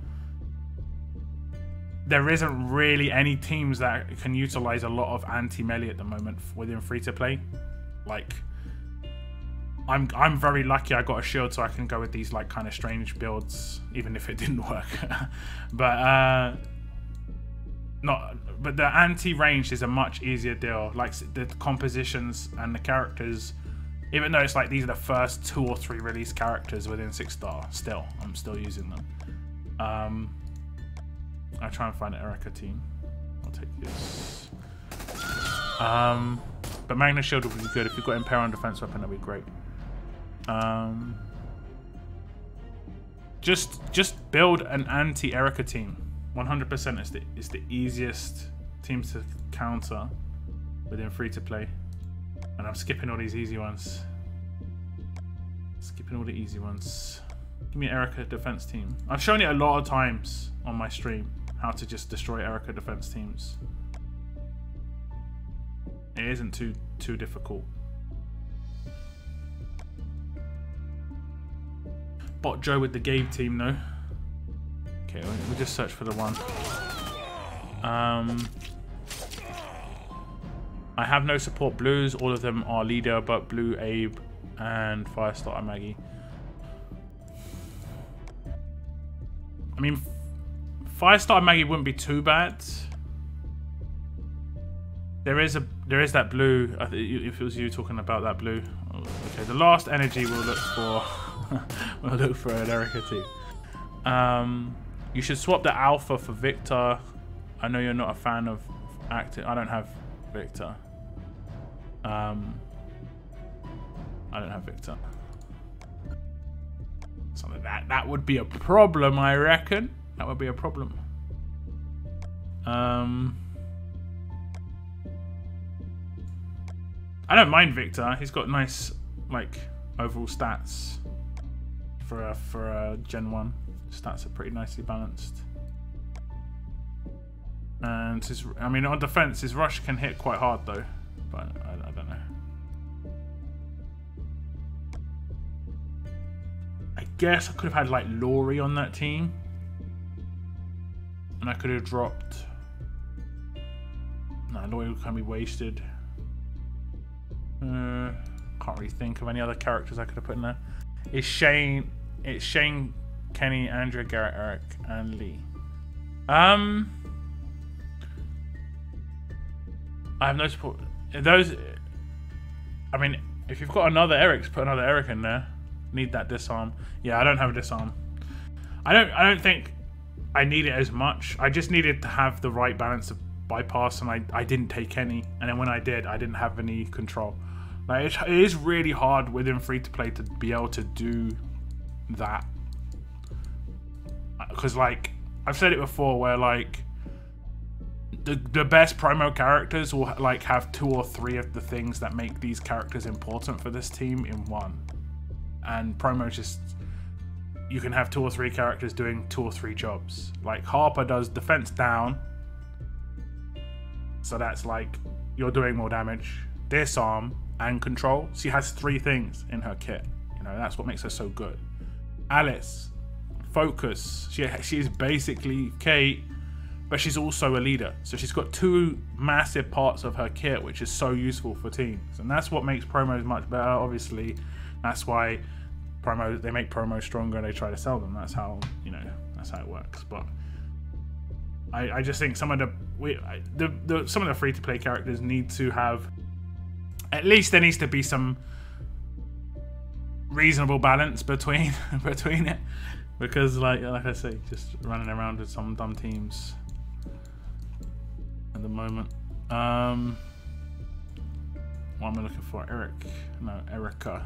there isn't really any teams that can utilize a lot of anti-melee at the moment within free-to-play. Like, I'm very lucky I got a shield, so I can go with these like kind of strange builds, even if it didn't work. But but the anti-ranged is a much easier deal. Like the compositions and the characters. Even though it's like these are the first 2 or 3 released characters within 6-star, I'm still using them. I'll try and find an Erica team. I'll take this. But Magna Shield would be good. If you've got Impair on defense weapon, that'd be great. Just build an anti-Erica team. 100% is the easiest team to counter within free-to-play. And I'm skipping all these easy ones. Skipping all the easy ones. Give me an Erica defense team. I've shown it a lot of times on my stream, how to just destroy Erica defense teams. It isn't too difficult. Bot Joe with the Gabe team though. Okay, we'll just search for the one. I have no support blues. All of them are leader, but blue Abe and Firestarter Maggie. I mean, Firestarter Maggie wouldn't be too bad. There is that blue. I think if it was you talking about that blue. Okay, the last energy we'll look for. We'll look for an Erica team. You should swap the Alpha for Victor. I know you're not a fan of acting. I don't have Victor. I don't have Victor. Something that would be a problem, I reckon. That would be a problem. I don't mind Victor. He's got nice, like, overall stats for a Gen 1. Stats are pretty nicely balanced. And his, I mean, on defense, his rush can hit quite hard though. But I don't know. I guess I could have had like Laurie on that team, and I could have dropped. No, Laurie can be wasted. Can't really think of any other characters I could have put in there. It's Shane, Kenny, Andrea, Garrett, Eric, and Lee. I have no support. Those, I mean, if you've got another Eric, put another Eric in there. Need that disarm. Yeah, I don't have a disarm. I don't think I need it as much. I just needed to have the right balance of bypass, and I didn't take any. And then when I did, I didn't have any control. Like it is really hard within free to play to be able to do that. Because like I've said it before, where like the best promo characters will like have 2 or 3 of the things that make these characters important for this team in one. And promo just, you can have 2 or 3 characters doing 2 or 3 jobs. Like Harper does defense down, so that's like you're doing more damage, disarm, and control. She has 3 things in her kit. You know, that's what makes her so good. Alice, focus. She is basically Kate but she's also a leader. So she's got two massive parts of her kit, which is so useful for teams. And that's what makes promos much better, obviously. That's why they make promos stronger and they try to sell them. That's how, you know, that's how it works. But I just think some of some of the free-to-play characters need to have, at least there needs to be some reasonable balance between it, because like I say, just running around with some dumb teams at the moment. What am I looking for? Erica.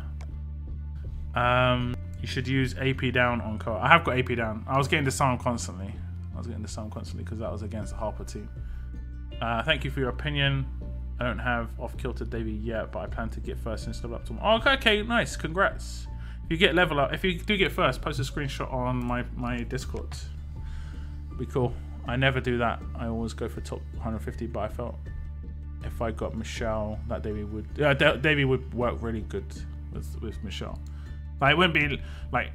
You should use AP down on co. I have got AP down. I was getting disarmed constantly. Because that was against the Harper team. Thank you for your opinion. I don't have off-kilter Davey yet, but I plan to get first and level up to. Oh, okay, nice. Congrats. If you get level up, if you do get first, post a screenshot on my Discord. Be cool. I never do that. I always go for top 150, but I felt if I got Michelle, that Davey would work really good with Michelle. Like, it wouldn't be like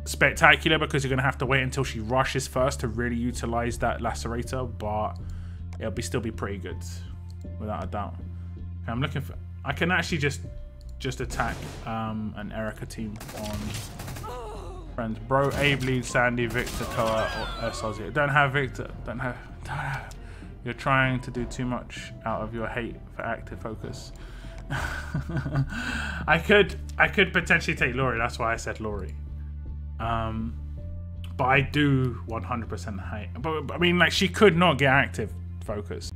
spectacular because you're gonna have to wait until she rushes first to really utilize that lacerator, but it'll still be pretty good without a doubt. Okay, I'm looking for. I can actually just attack an Erica team on friends. Bro, Abe leads Sandy, Victor, Koa, or Sozzy. Don't have Victor. Don't have. You're trying to do too much out of your hate for active focus. I could potentially take Laurie. That's why I said Laurie. But I do 100% hate. But I mean, like, she could not get active focus.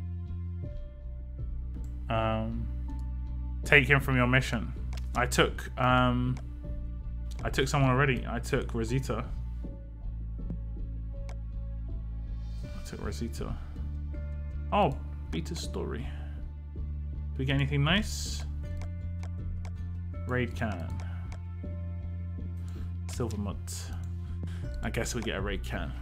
Take him from your mission. I took someone already. I took Rosita. Oh, beta story. Do we get anything nice? Raid can. Silvermut. I guess we get a raid can.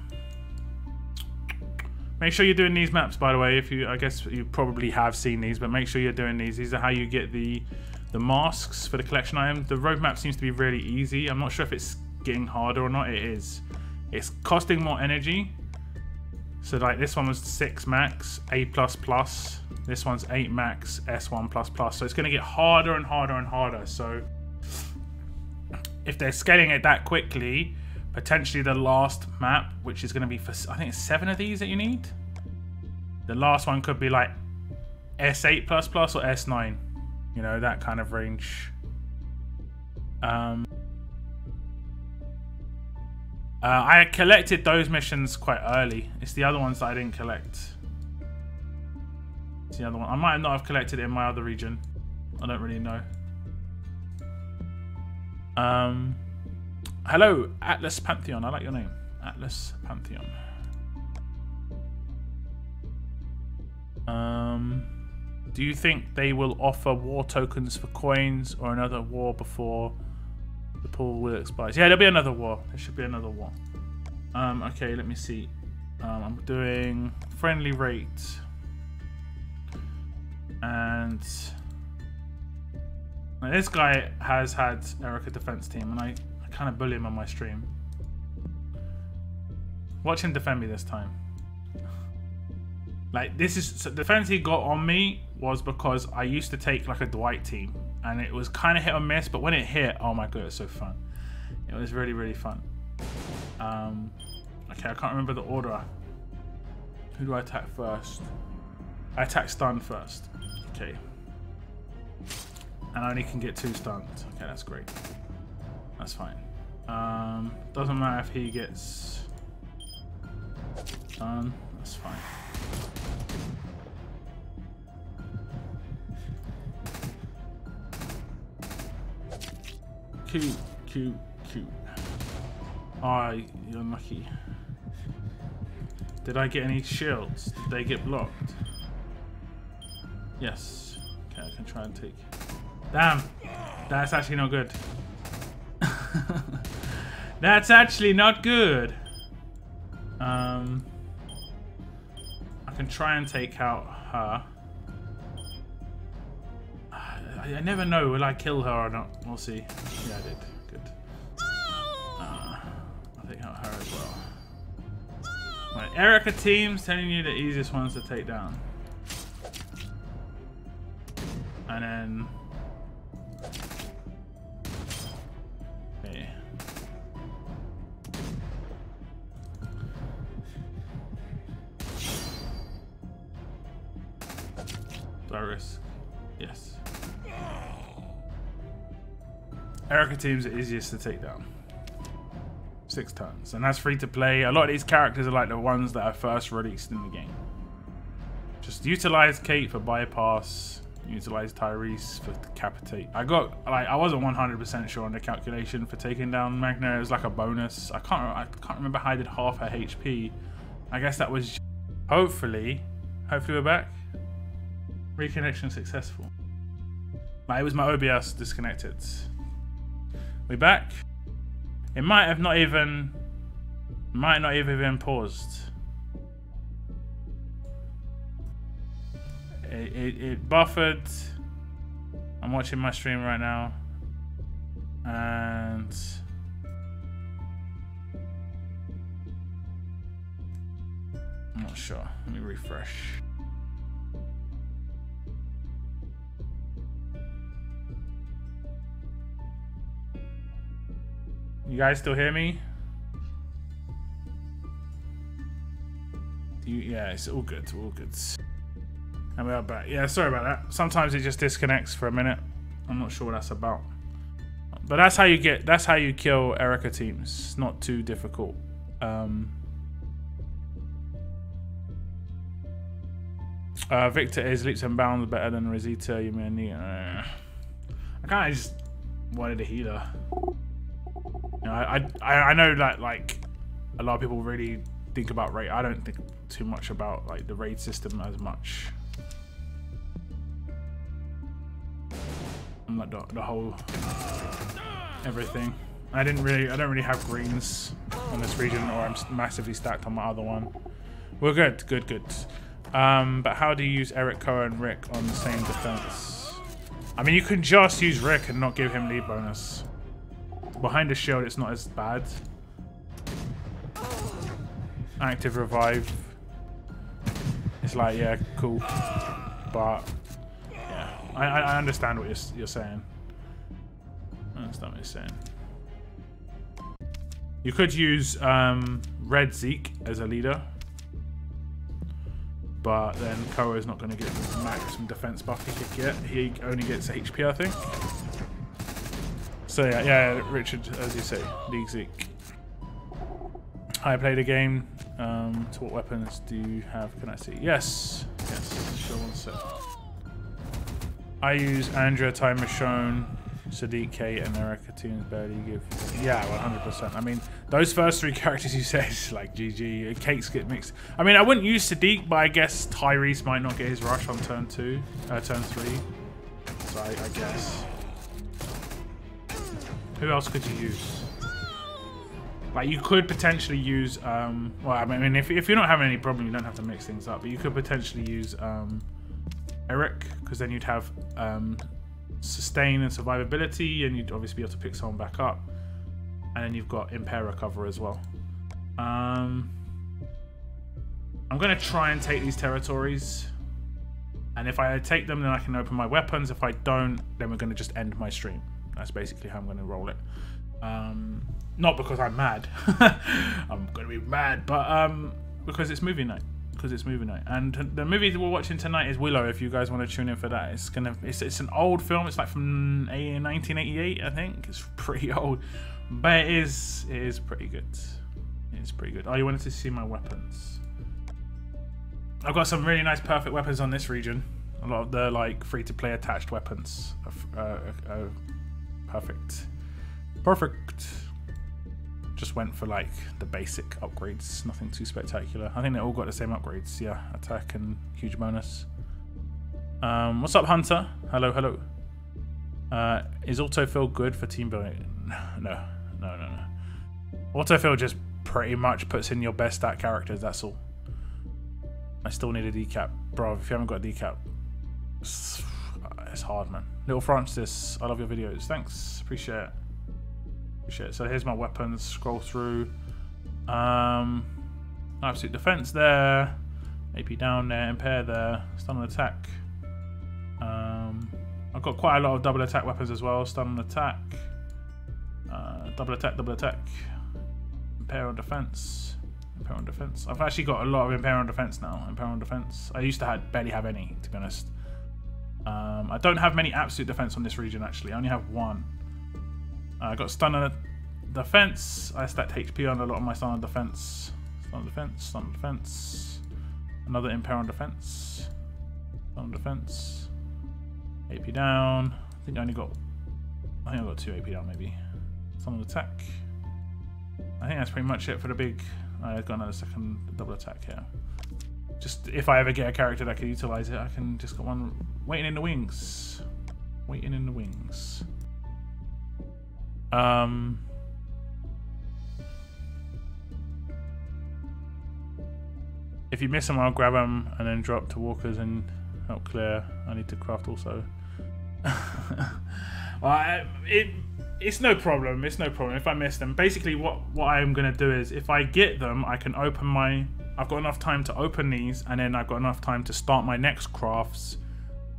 Make sure you're doing these maps, by the way. I guess you probably have seen these, but make sure you're doing these. These are how you get the masks for the collection items. The road map seems to be really easy. I'm not sure if it's getting harder or not. It is. It's costing more energy. So like this one was 6 max, A++. This one's 8 max, S1++. So it's going to get harder and harder and harder. So if they're scaling it that quickly, potentially the last map, which is going to be for, I think it's 7 of these that you need. The last one could be like S8++ or S9. You know, that kind of range. I collected those missions quite early. It's the other ones that I didn't collect. It's the other one. I might not have collected it in my other region. I don't really know. Hello, Atlas Pantheon. I like your name. Atlas Pantheon. Do you think they will offer war tokens for coins or another war before the pool will expire? Yeah, there'll be another war. There should be another war. Okay, let me see. I'm doing friendly rate. And this guy has had Erica defense team, and I kind of bully him on my stream. Watch him defend me this time. Like, this is so the defense he got on me was because I used to take like a Dwight team, and it was kind of hit or miss, but when it hit, oh my god, it was so fun. It was really, really fun. Okay, I can't remember the order. Who do I attack first? I attack stun first. Okay. And I only can get 2 stuns. Okay, that's great. That's fine. Doesn't matter if he gets stun. That's fine. Q. Oh, you're unlucky. Did I get any shields? Did they get blocked? Yes. Okay, I can try and take. Damn! That's actually not good. That's actually not good. I can try and take out her. I never know, will I kill her or not? We'll see. Yeah, I did. Good. I'll take out her as well. Right, Erica teams telling you the easiest ones to take down. And then... Okay. Dyrus. Yes. Erica teams are easiest to take down. 6 turns. And that's free to play. A lot of these characters are like the ones that are first released in the game. Just utilize Kate for bypass. Utilize Tyrese for decapitate. I wasn't 100% sure on the calculation for taking down Magna. It was like a bonus. I can't remember how I did half her HP. I guess that was... Hopefully we're back. Reconnection successful. It was my OBS disconnected. We back? It might not even been paused. It buffered. I'm watching my stream right now, and I'm not sure. Let me refresh. You guys still hear me? Yeah, it's all good. All good. And we are back. Yeah, sorry about that. Sometimes it just disconnects for a minute. I'm not sure what that's about. But that's how you kill Erica teams. It's not too difficult. Victor is leaps and bounds better than Rosita. You mean I kind of just wanted a healer. You know, I know that like a lot of people really think about raid. I don't think too much about like the raid system as much. I'm like the whole everything. I don't really have greens on this region, or I'm massively stacked on my other one. We're good. But how do you use Eric, Koa, and Rick on the same defense? I mean, you can just use Rick and not give him lead bonus. Behind the shield, it's not as bad. Active revive. It's like, yeah, cool. But yeah, I understand what you're saying. I understand what you're saying. You could use Red Zeke as a leader, but then Koa is not going to get the maximum defense buff he could get. He only gets HP, I think. So yeah, Richard, as you say, League Zeke. I played a game. To what weapons do you have? Can I see? Yes. Sure, one sec. I use Andrea, Time Michonne, Sadiq, Kate, and Erica teams barely give. Yeah, 100%. I mean, those first 3 characters you said, like GG. Kate's get mixed. I mean, I wouldn't use Sadiq, but I guess Tyrese might not get his rush on turn 3. So I guess. Who else could you use? Like, you could potentially use, well, I mean, if you're not having any problem, you don't have to mix things up, but you could potentially use Eric, because then you'd have sustain and survivability, and you'd obviously be able to pick someone back up. And then you've got impair recover as well. I'm going to try and take these territories. And if I take them, then I can open my weapons. If I don't, then we're going to just end my stream. That's basically how I'm going to roll it. Not because I'm mad. I'm going to be mad, but because it's movie night. And the movie that we're watching tonight is Willow. If you guys want to tune in for that, it's an old film. It's like from 1988, I think. It's pretty old, but it is pretty good. It's pretty good. Oh, you wanted to see my weapons? I've got some really nice perfect weapons on this region. A lot of the like free-to-play attached weapons are perfect. Just went for like the basic upgrades, nothing too spectacular. I think they all got the same upgrades. Yeah, attack and huge bonus. What's up, Hunter? Hello. Is autofill good for team building? No. Autofill just pretty much puts in your best stat characters. That's all. I still need a decap, bro. If you haven't got a decap, it's hard, man. Little Francis, I love your videos. Thanks, appreciate it. So here's my weapons. Scroll through. Absolute defense there. AP down there. Impair there. Stun on attack. I've got quite a lot of double attack weapons as well. Stun on attack. Double attack, double attack. Impair on defense. Impair on defense. I've actually got a lot of impair on defense now. Impair on defense. I used to barely have any, to be honest. I don't have many absolute defense on this region actually. I only have one. I got stun on defense. I stacked HP on a lot of my stun on defense. Stun on defense. Stun on defense. Another impair on defense. Stun on defense. AP down. I think I got 2 AP down maybe. Stun on attack. I think that's pretty much it for the big. I've got another second double attack here. Just if I ever get a character that can utilize it, I can just got one waiting in the wings. Waiting in the wings. If you miss them, I'll grab them and then drop to walkers and help clear. I need to craft also. Well, it's no problem. It's no problem if I miss them. Basically, what I'm gonna do is if I get them, I can open my. I've got enough time to open these, and then I've got enough time to start my next crafts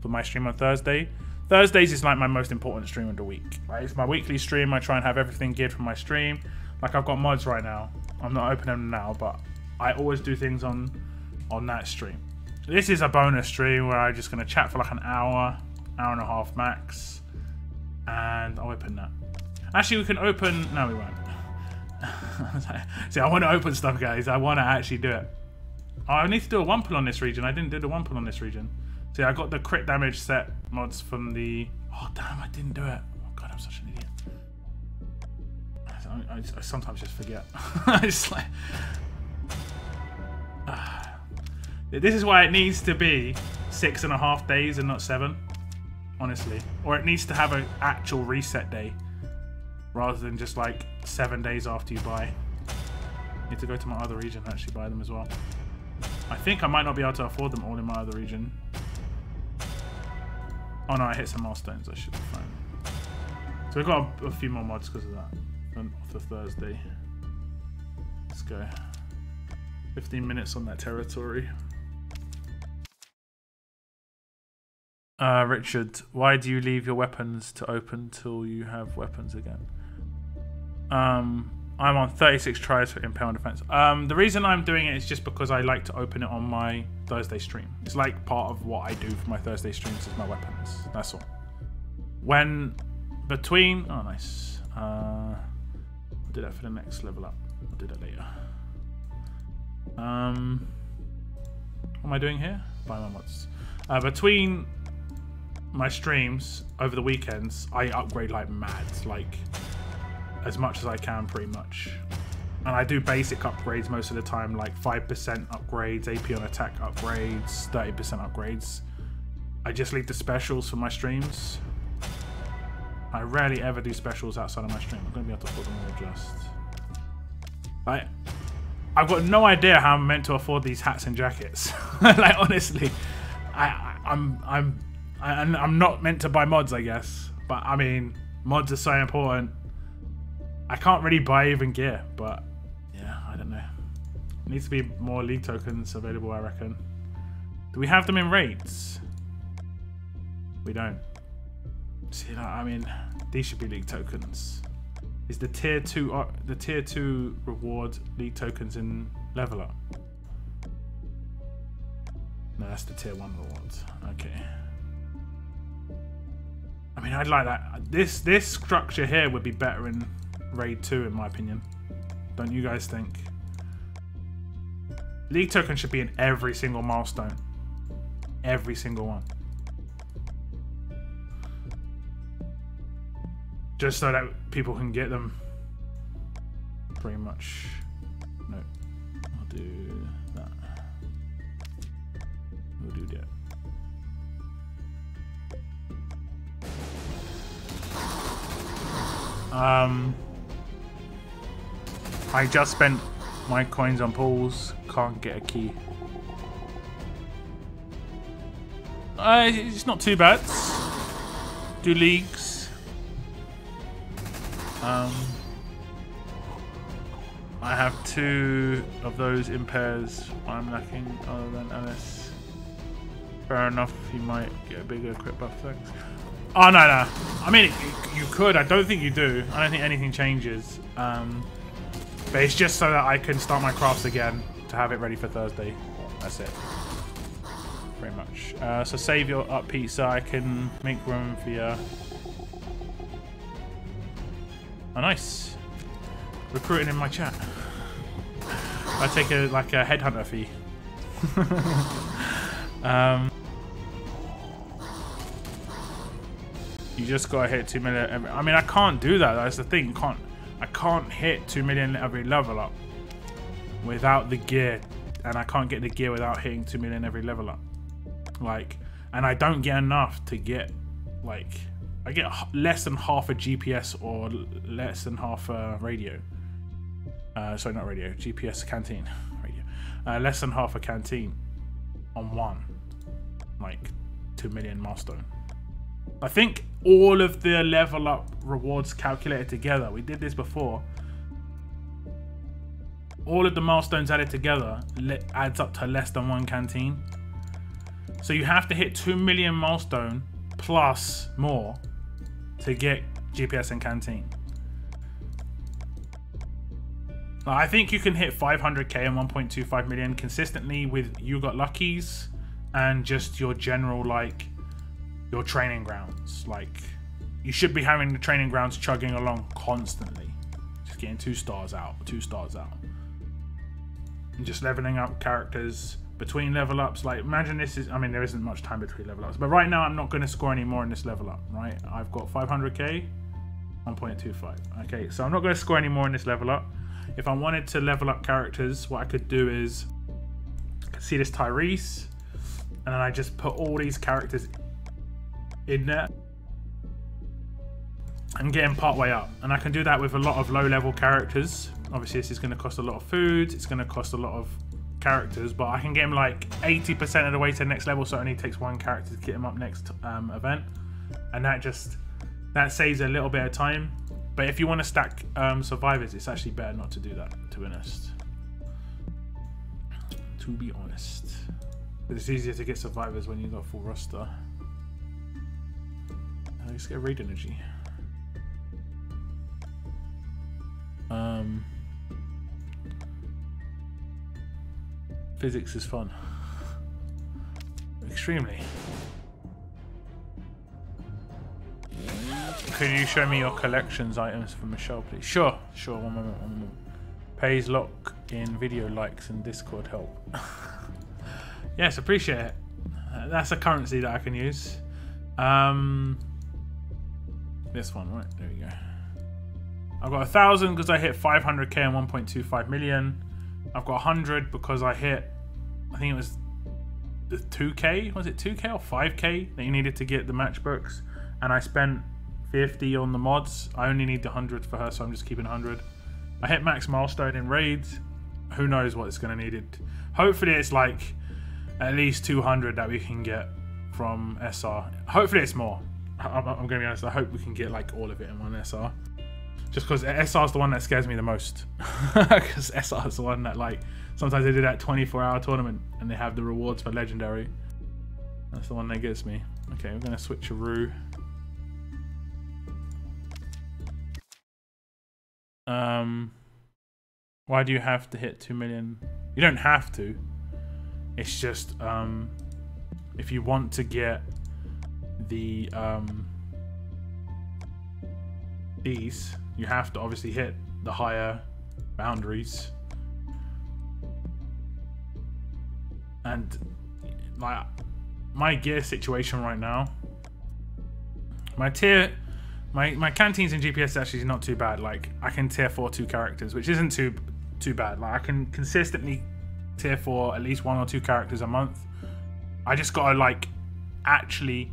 for my stream on Thursday. Thursdays is like my most important stream of the week. Right? It's my weekly stream. I try and have everything geared for my stream. Like I've got mods right now. I'm not opening them now, but I always do things on that stream. This is a bonus stream where I'm just gonna chat for like an hour and a half max, and I'll open that. Actually, we can open. No, we won't. See, I want to open stuff, guys. I want to actually do it. Oh, I need to do a one pull on this region. I didn't do the one pull on this region. See, I got the crit damage set mods from the. Oh damn! I didn't do it. Oh god, I'm such an idiot. I sometimes just forget. It's like. This is why it needs to be 6.5 days and not 7. Honestly, or it needs to have an actual reset day. Rather than just like 7 days after you buy. Need to go to my other region and actually buy them as well. I think I might not be able to afford them all in my other region. Oh no, I hit some milestones. I should be fine. So we've got a few more mods because of that. For Thursday. Let's go. 15 minutes on that territory. Richard, why do you leave your weapons to open till you have weapons again? I'm on 36 tries for Impair on defense. The reason I'm doing it is just because I like to open it on my Thursday stream. It's like part of what I do for my Thursday streams is my weapons. That's all. When between, oh nice. I'll do that for the next level up. I'll do that later. What am I doing here? Buy my mods. Between my streams over the weekends, I upgrade like mad, like as much as I can pretty much. And I do basic upgrades most of the time, like 5% upgrades, AP on attack upgrades, 30% upgrades. I just leave the specials for my streams. I rarely ever do specials outside of my stream. I'm going to be able to afford them all just. I've got no idea how I'm meant to afford these hats and jackets. Like honestly, I'm not meant to buy mods, I guess. But I mean, mods are so important. I can't really buy even gear, but yeah, I don't know. There needs to be more league tokens available, I reckon. Do we have them in raids? We don't. See, I mean, these should be league tokens. Is the tier 2 reward league tokens in level up? No, that's the tier 1 rewards. Okay. I mean, I'd like that. This structure here would be better in raid 2, in my opinion. Don't you guys think? League token should be in every single milestone. Every single one. Just so that people can get them. Pretty much. No. I'll do that. We'll do that. I just spent my coins on pools. Can't get a key. It's not too bad. Do leagues. I have 2 of those in pairs. I'm lacking other than Alice. Fair enough, you might get a bigger crit buff, thanks. Oh, no. I mean, you could. I don't think you do. I don't think anything changes. But it's just so that I can start my crafts again to have it ready for Thursday. That's it. Very much. So save your up pizza. I can make room for you. Oh, nice. Recruiting in my chat. I take a headhunter fee. You just gotta hit 2 million every. I mean, I can't do that. That's the thing. I can't hit 2 million every level up without the gear, and I can't get the gear without hitting 2 million every level up. Like, and I don't get enough to get like. I get less than half a GPS or less than half a radio. Sorry, not radio. GPS canteen. Radio. Less than half a canteen on one. Like 2 million milestone. I think all of the level up rewards calculated together. We did this before. All of the milestones added together adds up to less than 1 canteen. So you have to hit 2 million milestone plus more to get GPS and canteen. I think you can hit 500k and 1.25 million consistently with You Got Luckies and just your general, like, your training grounds. Like, you should be having the training grounds chugging along constantly. Just getting 2 stars out. And just leveling up characters between level ups. Like, imagine this is, I mean, there isn't much time between level ups, but right now I'm not going to score any more in this level up, right? I've got 500k, 1.25. Okay, so I'm not going to score any more in this level up. If I wanted to level up characters, what I could do is, see this Tyrese, and then I just put all these characters in there and get them part way up. And I can do that with a lot of low level characters. Obviously this is going to cost a lot of food, it's going to cost a lot of characters, but I can get them like 80% of the way to the next level, so it only takes 1 character to get them up next event, and that saves a little bit of time. But if you want to stack survivors, it's actually better not to do that, to be honest. It's easier to get survivors when you've got full roster. Let's get raid energy. Physics is fun. Extremely. Could you show me your collections items for Michelle, please? Sure. One moment. Pays lock in video likes and Discord help. Yes, appreciate it. That's a currency that I can use. This one, right? There we go. I've got 1,000 because I hit 500k and 1.25 million. I've got 100 because I hit, I think it was the 2k. Was it 2k or 5k that you needed to get the matchbooks? And I spent 50 on the mods. I only need the 100 for her, so I'm just keeping 100. I hit max milestone in raids. Who knows what it's going to need it. Hopefully it's like at least 200 that we can get from SR. Hopefully it's more. I'm going to be honest, I hope we can get like all of it in one SR. Just because SR is the one that scares me the most. Because SR is the one that, like, sometimes they do that 24-hour tournament and they have the rewards for legendary. That's the one that gets me. Okay, we're going to switch a Rue. Why do you have to hit 2 million? You don't have to. It's just if you want to get the these, you have to obviously hit the higher boundaries. And like my gear situation right now, my canteens in GPS actually is not too bad. Like I can tier 4 2 characters, which isn't too bad. Like I can consistently tier 4 at least 1 or 2 characters a month. I just gotta like actually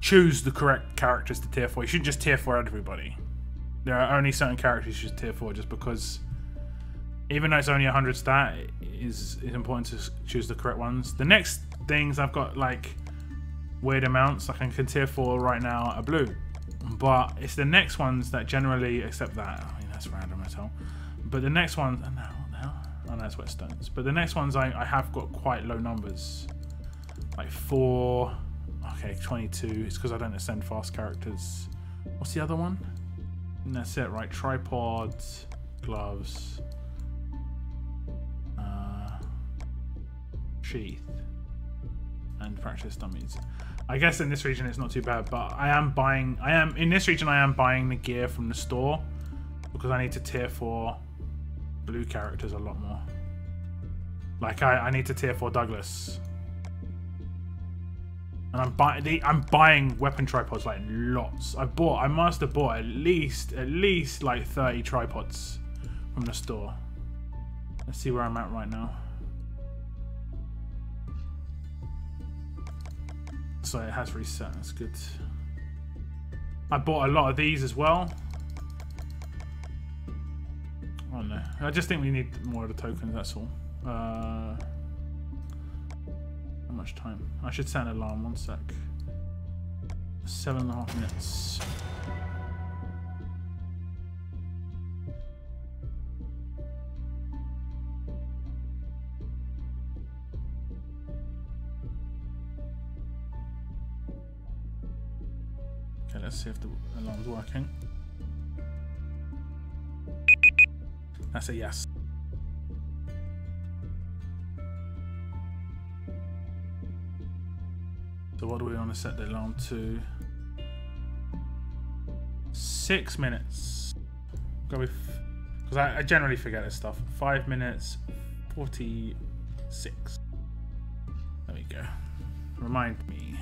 choose the correct characters to tier 4. You shouldn't just tier 4 everybody. There are only certain characters you should tier 4 just because even though it's only 100 stat, it is important to choose the correct ones. The next things I've got like weird amounts. Like I can tier 4 right now are blue, but it's the next ones that generally accept that. I mean that's random as hell. But the next one, no, what the hell? Oh no, it's Whetstones. But the next ones I have got quite low numbers. Like 4, okay, 22. It's because I don't ascend fast characters. What's the other one? And that's it, right? Tripods, gloves, sheath, and practice dummies. I guess in this region it's not too bad, but in this region I am buying the gear from the store because I need to tier 4 blue characters a lot more. Like I need to tier 4 Douglas. And I'm buying weapon tripods like lots. I must have bought at least like 30 tripods from the store. Let's see where I'm at right now. So it has reset, that's good. I bought a lot of these as well. Oh no, I just think we need more of the tokens, that's all. How much time? I should set an alarm, 1 sec. 7.5 minutes. Okay, let's see if the alarm's working. That's a yes. So what do we want to set the alarm to? 6 minutes. Go with, because I generally forget this stuff. 5 minutes 46. There we go. Remind me.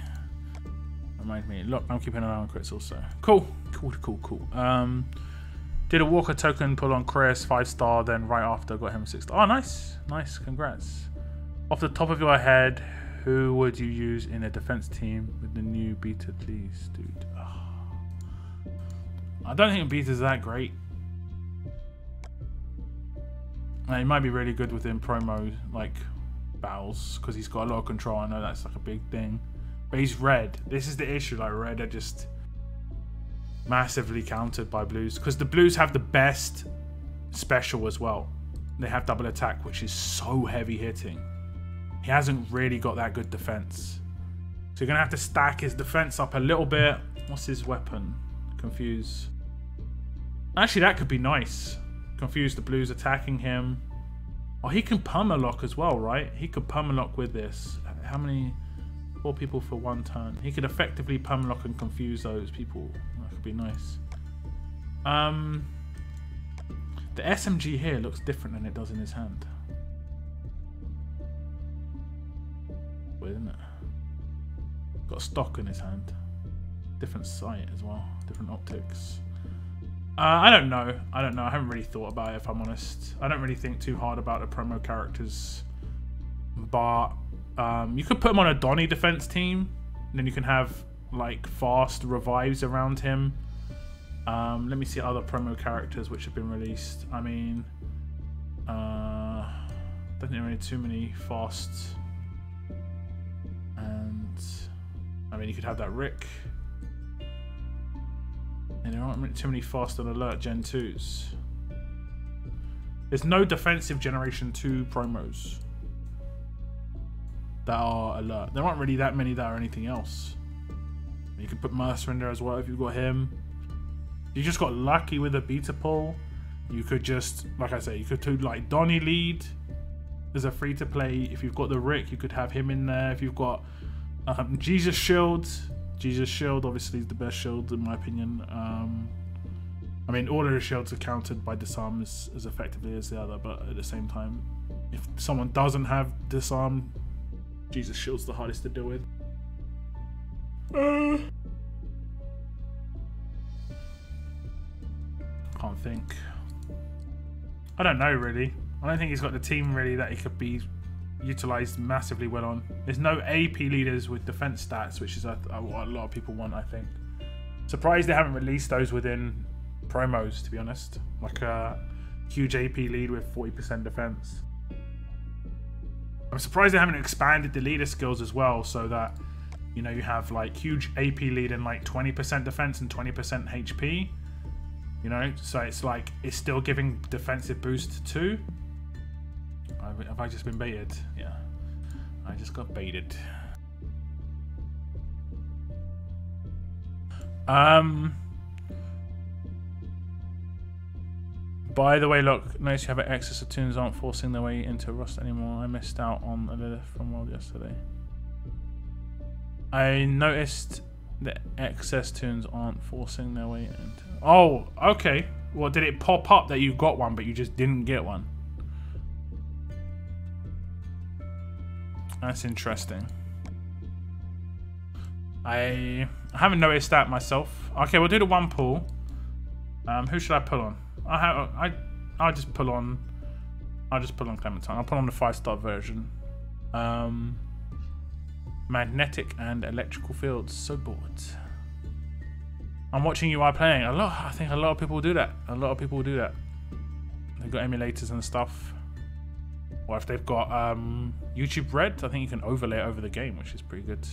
Look, I'm keeping an eye on crits also. Cool. Did a Walker token pull on Chris, 5-star, then right after got him a 6-star. Oh, nice. Congrats. Off the top of your head, who would you use in a defense team with the new beta, please, dude? Oh. I don't think beta's that great. He might be really good within promo, like battles, because he's got a lot of control. I know that's like a big thing. But he's red. This is the issue. Like red are just massively countered by blues, because the blues have the best special as well. They have double attack, which is so heavy hitting. He hasn't really got that good defense, so you're gonna have to stack his defense up a little bit. What's his weapon? Confuse. Actually, that could be nice. Confuse the blues attacking him. Oh, he can permalock as well, right? He could permalock with this. How many? 4 people for 1 turn. He could effectively permalock and confuse those people. That could be nice. The SMG here looks different than it does in his hand. Weird, isn't it? Got a stock in his hand. Different sight as well. Different optics. I don't know. I haven't really thought about it, if I'm honest. I don't really think too hard about the promo characters. But you could put him on a Donnie defense team. And then you can have like fast revives around him. Let me see other promo characters which have been released. I mean, don't think really too many fast. And I mean, you could have that Rick. And there aren't too many fast and alert Gen 2s. There's no defensive Generation 2 promos that are alert. There aren't really that many that are anything else. You could put Mercer in there as well if you've got him. You just got lucky with a beta pull. You could just, like I say, you could do like Donnie lead as a free to play. If you've got the Rick, you could have him in there. If you've got Jesus Shield. Jesus Shield obviously is the best shield in my opinion. I mean, all of the shields are countered by disarm as effectively as the other, but at the same time, if someone doesn't have disarm, Jesus Shield's the hardest to deal with. Can't think. I don't know really. I don't think he's got the team really that he could be utilized massively well on. There's no AP leaders with defense stats, which is what a lot of people want, I think. Surprised they haven't released those within promos, to be honest. Like a huge AP lead with 40% defense. I'm surprised they haven't expanded the leader skills as well, so that, you have like huge AP lead and like 20% defense and 20% HP. You know, so it's like it's still giving defensive boost too. Have I just been baited? Yeah, I just got baited. By the way, look, notice you have an excess of tunes aren't forcing their way into Rust anymore. I missed out on a little from World yesterday. I noticed that excess tunes aren't forcing their way into... Oh, okay. Well, did it pop up that you got one, but you just didn't get one? That's interesting. I haven't noticed that myself. Okay, we'll do the one pull. Who should I pull on? I'll just pull on. I'll just pull on Clementine. I'll pull on the 5-star version. Magnetic and electrical fields. So bored. I'm watching you while playing. I think a lot of people do that. A lot of people do that. They've got emulators and stuff. Or if they've got YouTube Red, I think you can overlay it over the game, which is pretty good.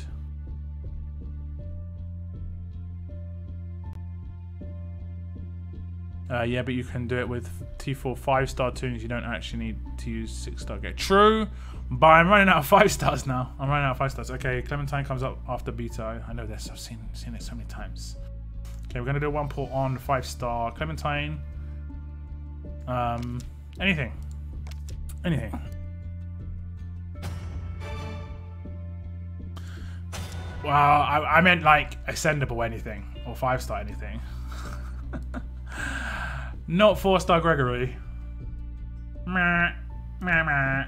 Yeah, but you can do it with T4 5-star tunes. You don't actually need to use 6-star gate. True, but I'm running out of 5 stars now. I'm running out of 5 stars. Okay, Clementine comes up after beta. I know this. I've seen it so many times. Okay, we're gonna do one pull on 5-star Clementine. Anything. Well, I meant like ascendable anything or 5-star anything. Not 4-star Gregory. Meh, meh, meh.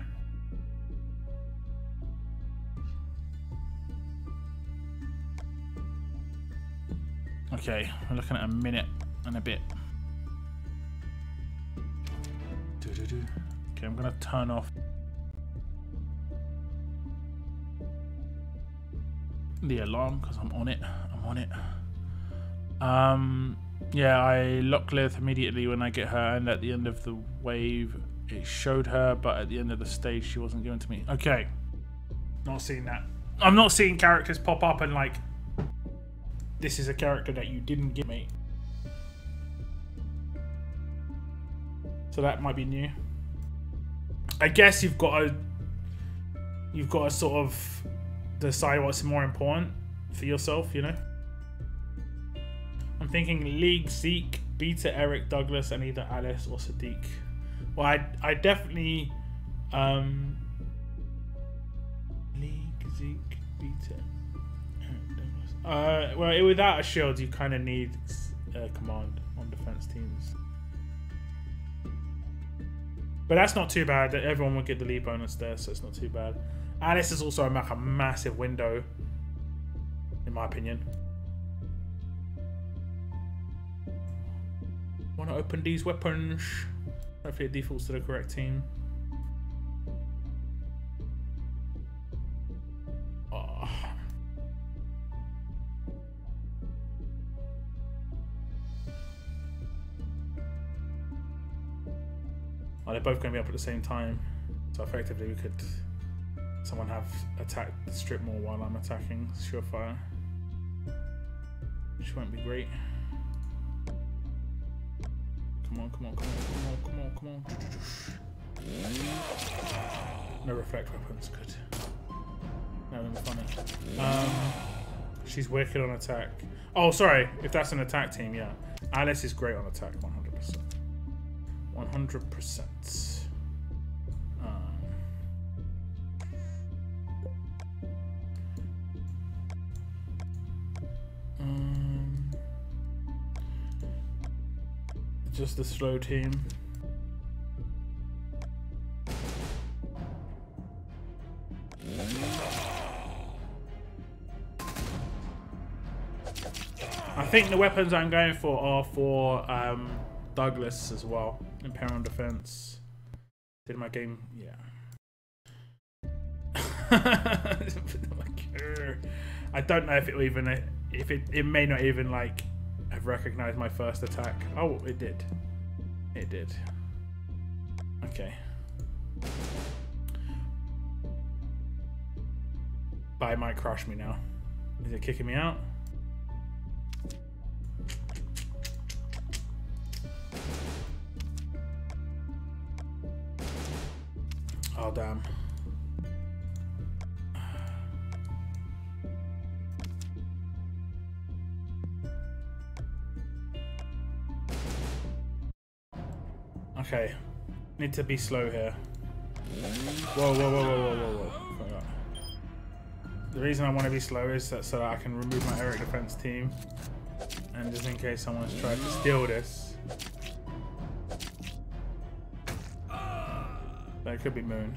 Okay, we're looking at a minute and a bit. Okay, I'm gonna turn off the alarm because I'm on it. Yeah, I lock Lilith immediately when I get her, and at the end of the wave it showed her, but at the end of the stage she wasn't given to me. Okay, not seeing that. I'm not seeing characters pop up and like, this is a character that you didn't give me. So that might be new. I guess you've got to sort of decide what's more important for yourself, you know? I'm thinking League, Zeke, Beta, Eric, Douglas, and either Alice or Sadiq. Well, I definitely League, Zeke, Beta, Eric, Douglas. Well, without a shield, you kind of need command on defense teams. But that's not too bad. Everyone will get the lead bonus there, so it's not too bad. Alice is also like a massive window, in my opinion. Want to open these weapons? Hopefully it defaults to the correct team. Oh. Oh, they're both going to be up at the same time, so effectively we could someone have attack strip more while I'm attacking Surefire, which won't be great. Come on. No reflect weapons, good. No, that's funny. She's wicked on attack. Oh, sorry, if that's an attack team, yeah. Alice is great on attack, 100%. 100%. Just the slow team. I think the weapons I'm going for are for Douglas as well. Impair on defense. Did my game? Yeah. I don't know if it will even, if it may not even like have recognized my first attack. Oh, it did. It did. Okay. But it might crush me now. Is it kicking me out? Oh, damn. Okay. Need to be slow here. Whoa, whoa, whoa, whoa, whoa, whoa, whoa. The reason I want to be slow is that so that I can remove my Eric defense team. And just in case someone's tried to steal this. That could be Moon.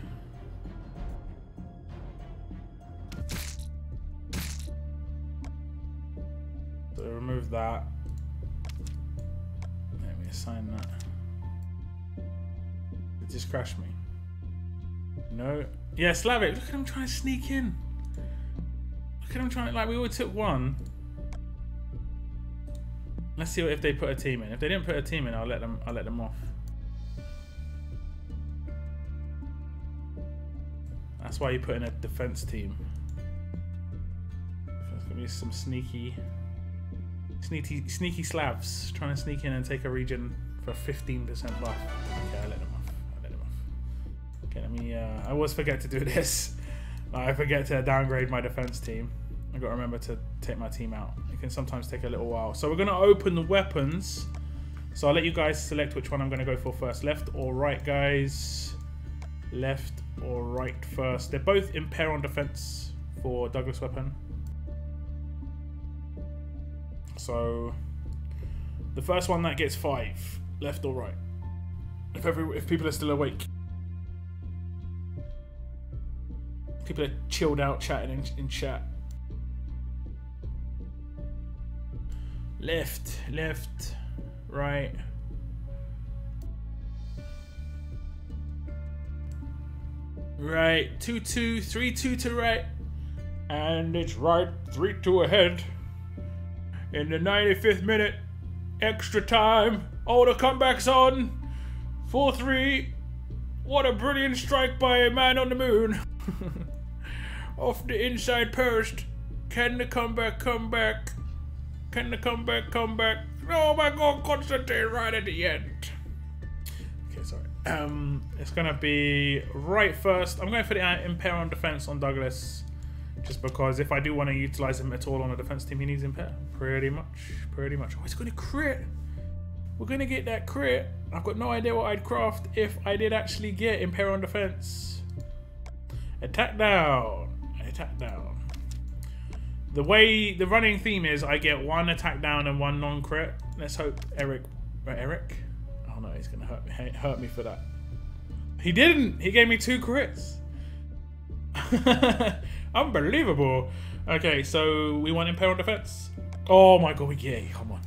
So remove that. Let me assign that. It just crashed me. No. Yeah, Slavic, look at him trying to sneak in. Look at him trying, like we all took one. Let's see if they put a team in. If they didn't put a team in, I'll let them off. That's why you put in a defense team. There's gonna be some sneaky Slavs trying to sneak in and take a region for 15% buff. Okay, I let them off. Okay, let me. I always forget to do this. I forget to downgrade my defense team. I got to remember to take my team out. It can sometimes take a little while. So we're gonna open the weapons. So I'll let you guys select which one I'm gonna go for first. Left or right, guys? Left or right first. They're both impair on defense for Douglas weapon. So the first one that gets 5, left or right. If people are still awake. People are chilled out chatting in chat. Left, left, right. Right, 2-2, 3-2 to right. And it's right, 3-2 ahead. In the 95th minute, extra time. Oh, the comeback's on. 4-3. What a brilliant strike by a man on the moon. Off the inside post. Can the comeback come back? Can the comeback come back? Oh my god, Constantine right at the end. Okay, sorry. It's gonna be right first. I'm going for the impair on defense on Douglas. Just because if I do want to utilize him at all on a defense team, he needs impair. Pretty much. Oh, it's gonna crit. We're gonna get that crit. I've got no idea what I'd craft if I did actually get impair on defense. Attack down. Attack down. The way the running theme is, I get 1 attack down and 1 non-crit. Let's hope Eric. Oh no, he's gonna hurt me for that. He didn't. He gave me 2 crits. Unbelievable. Okay, so we want impair on defense. Oh my god, we get. Come on.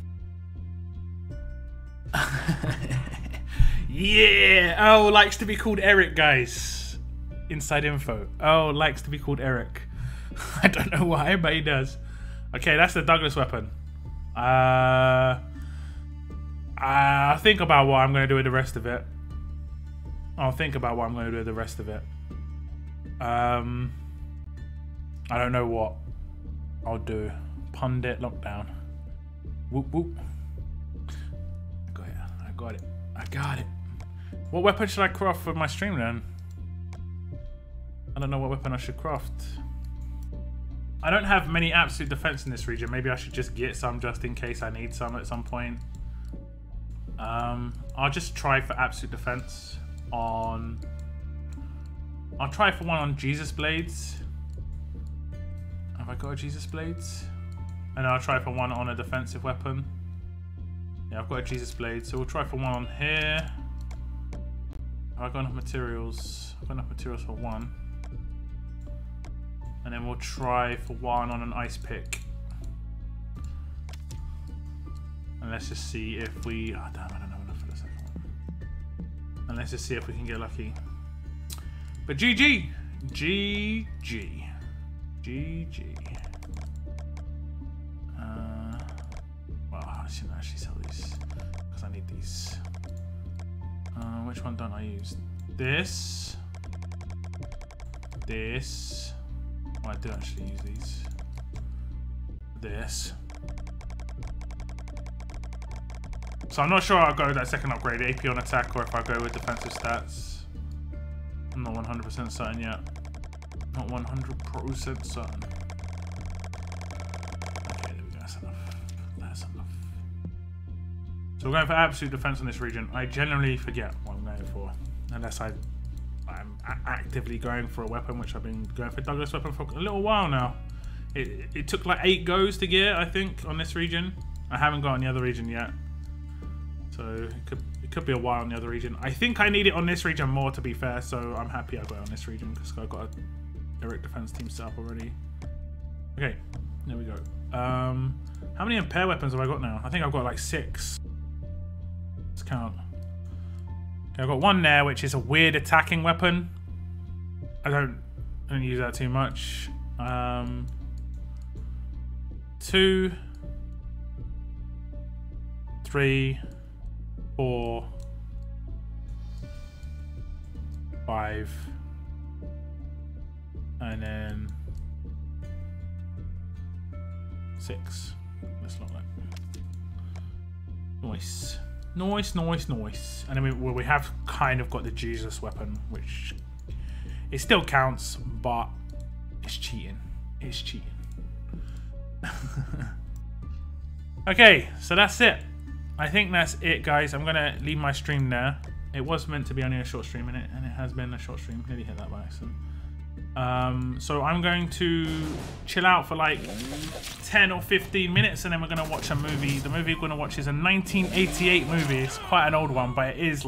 Yeah. Oh, likes to be called Eric, guys. Inside info. Oh, likes to be called Eric. I don't know why, but he does. Okay, that's the Douglas weapon. I'll think about what I'm going to do with the rest of it. I don't know what I'll do. Pundit lockdown. Whoop whoop. I got it. What weapon should I craft for my stream then? I don't know what weapon I should craft. I don't have many absolute defense in this region. Maybe I should just get some just in case I need some at some point. I'll just try for absolute defense on... I'll try for one on Jesus Blades. Have I got a Jesus Blades? And I'll try for one on a defensive weapon. Yeah, I've got a Jesus Blade, so we'll try for one on here. Have I got enough materials? I've got enough materials for one. And then we'll try for one on an ice pick. And let's just see if we... Oh, damn, I don't know enough for the second one. And let's just see if we can get lucky. But GG! GG. Well, I shouldn't actually sell these because I need these. Which one don't I use? This. Well, I do actually use these. This. So I'm not sure I'll go with that second upgrade, AP on attack, or if I go with defensive stats. I'm not 100% certain yet. Not 100% certain. Okay, there we go. That's enough. That's enough. So we're going for absolute defense on this region. I generally forget what I'm going for, unless I'm actively going for a weapon, which I've been going for Douglas weapon for a little while now. It took like 8 goes to get, I think, on this region. I haven't got on the other region yet, so it could be a while on the other region. I think I need it on this region more, to be fair. So I'm happy I got it on this region because I've got a direct defense team set up already. Okay, there we go. How many impair weapons have I got now? I think I've got like 6. Let's count. Okay, I've got 1 there, which is a weird attacking weapon. I don't use that too much. 2, 3, 4, 5, and then 6. Let's look like. Nice. Nice, nice, nice. And then we have kind of got the Jesus weapon, which it still counts, but it's cheating. It's cheating. Okay, so that's it. I think that's it, guys. I'm gonna leave my stream there. It was meant to be only a short stream, and it has been a short stream. Nearly hit that by accident. So I'm going to chill out for like 10 or 15 minutes, and then we're gonna watch a movie. The movie we're gonna watch is a 1988 movie. It's quite an old one, but it is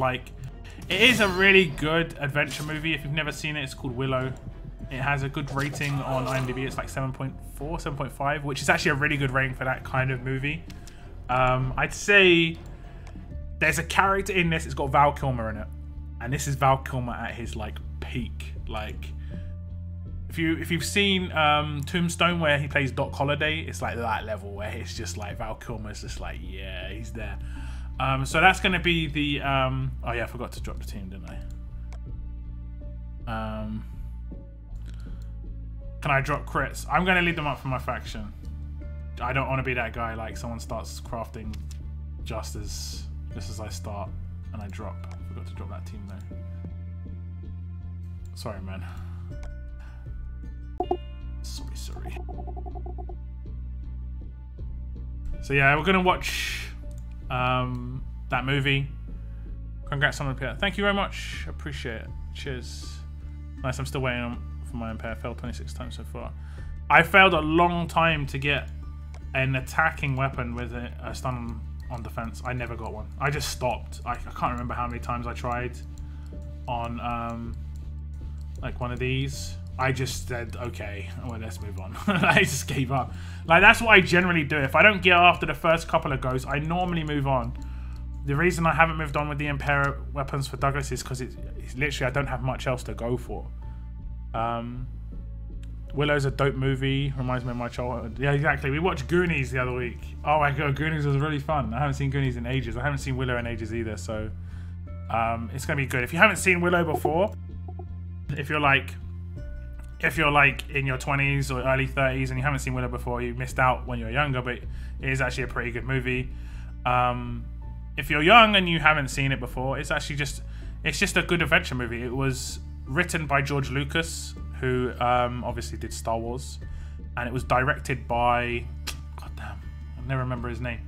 a really good adventure movie. If you've never seen it, it's called Willow. It has a good rating on IMDb. It's like 7.4, 7.5, which is actually a really good rating for that kind of movie. I'd say there's a character in this. It's got Val Kilmer in it, and this is Val Kilmer at his like peak. Like, if you've seen Tombstone, where he plays Doc Holliday, it's like that level where it's just like Val Kilmer's just like, yeah, he's there. So that's going to be the oh yeah, I forgot to drop the team, didn't I? Can I drop crits? I'm going to lead them up for my faction. I don't want to be that guy like someone starts crafting just as I start and I drop. I forgot to drop that team though. Sorry, man. Sorry. So yeah, we're gonna watch that movie. Congrats on the repair. Thank you very much. Appreciate it. Cheers. Nice. I'm still waiting for my impair. Failed 26 times so far. I failed a long time to get an attacking weapon with a stun on defense. I never got one. I just stopped. I can't remember how many times I tried on like one of these. I just said, okay, well, let's move on. I just gave up. Like, that's what I generally do. If I don't get after the first couple of goes, I normally move on. The reason I haven't moved on with the impair weapons for Douglas is because it's literally I don't have much else to go for. Willow's a dope movie. Reminds me of my childhood. Yeah, exactly. We watched Goonies the other week. Oh my god, Goonies was really fun. I haven't seen Goonies in ages. I haven't seen Willow in ages either, so it's gonna be good. If you haven't seen Willow before, if you're like in your 20s or early 30s and you haven't seen Willow before, you missed out when you were younger, but it is actually a pretty good movie. If you're young and you haven't seen it before, it's just a good adventure movie. It was written by George Lucas, who obviously did Star Wars, and it was directed by, goddamn, I never remember his name,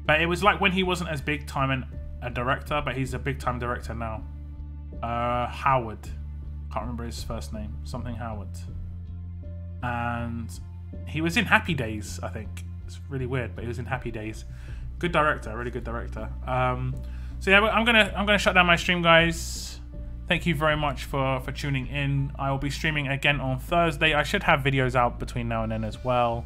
but it was like when he wasn't as big time a director, but he's a big time director now. Howard, can't remember his first name, something Howard, and he was in Happy Days, I think. It's really weird, but he was in Happy Days. Good director, really good director. So yeah, I'm gonna shut down my stream, guys. Thank you very much for tuning in. I will be streaming again on Thursday. I should have videos out between now and then as well.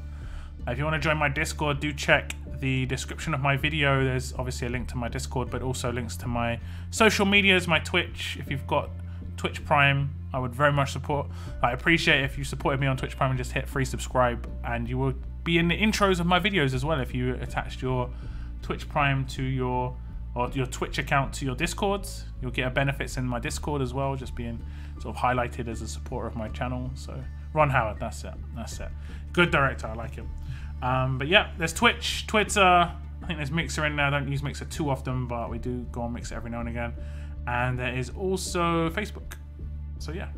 If you want to join my Discord, do check the description of my video. There's obviously a link to my Discord, but also links to my social medias, my Twitch. If you've got Twitch Prime, I would very much support. I appreciate if you supported me on Twitch Prime and just hit free subscribe, and you will be in the intros of my videos as well if you attached your Twitch Prime to your Twitch account to your Discords. You'll get benefits in my Discord as well, just being sort of highlighted as a supporter of my channel. So Ron Howard, that's it. Good director, I like him. But yeah, there's Twitch, Twitter. I think there's Mixer in there. I don't use Mixer too often, but we do go on Mixer every now and again. And there is also Facebook. So yeah.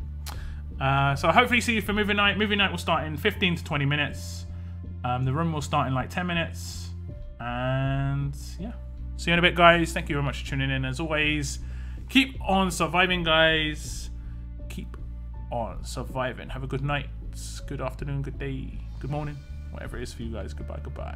So hopefully see you for movie night. Movie night will start in 15 to 20 minutes. The room will start in like 10 minutes. And yeah. See you in a bit, guys. Thank you very much for tuning in. As always, keep on surviving, guys. Keep on surviving. Have a good night, good afternoon, good day, good morning, whatever it is for you guys. Goodbye, goodbye.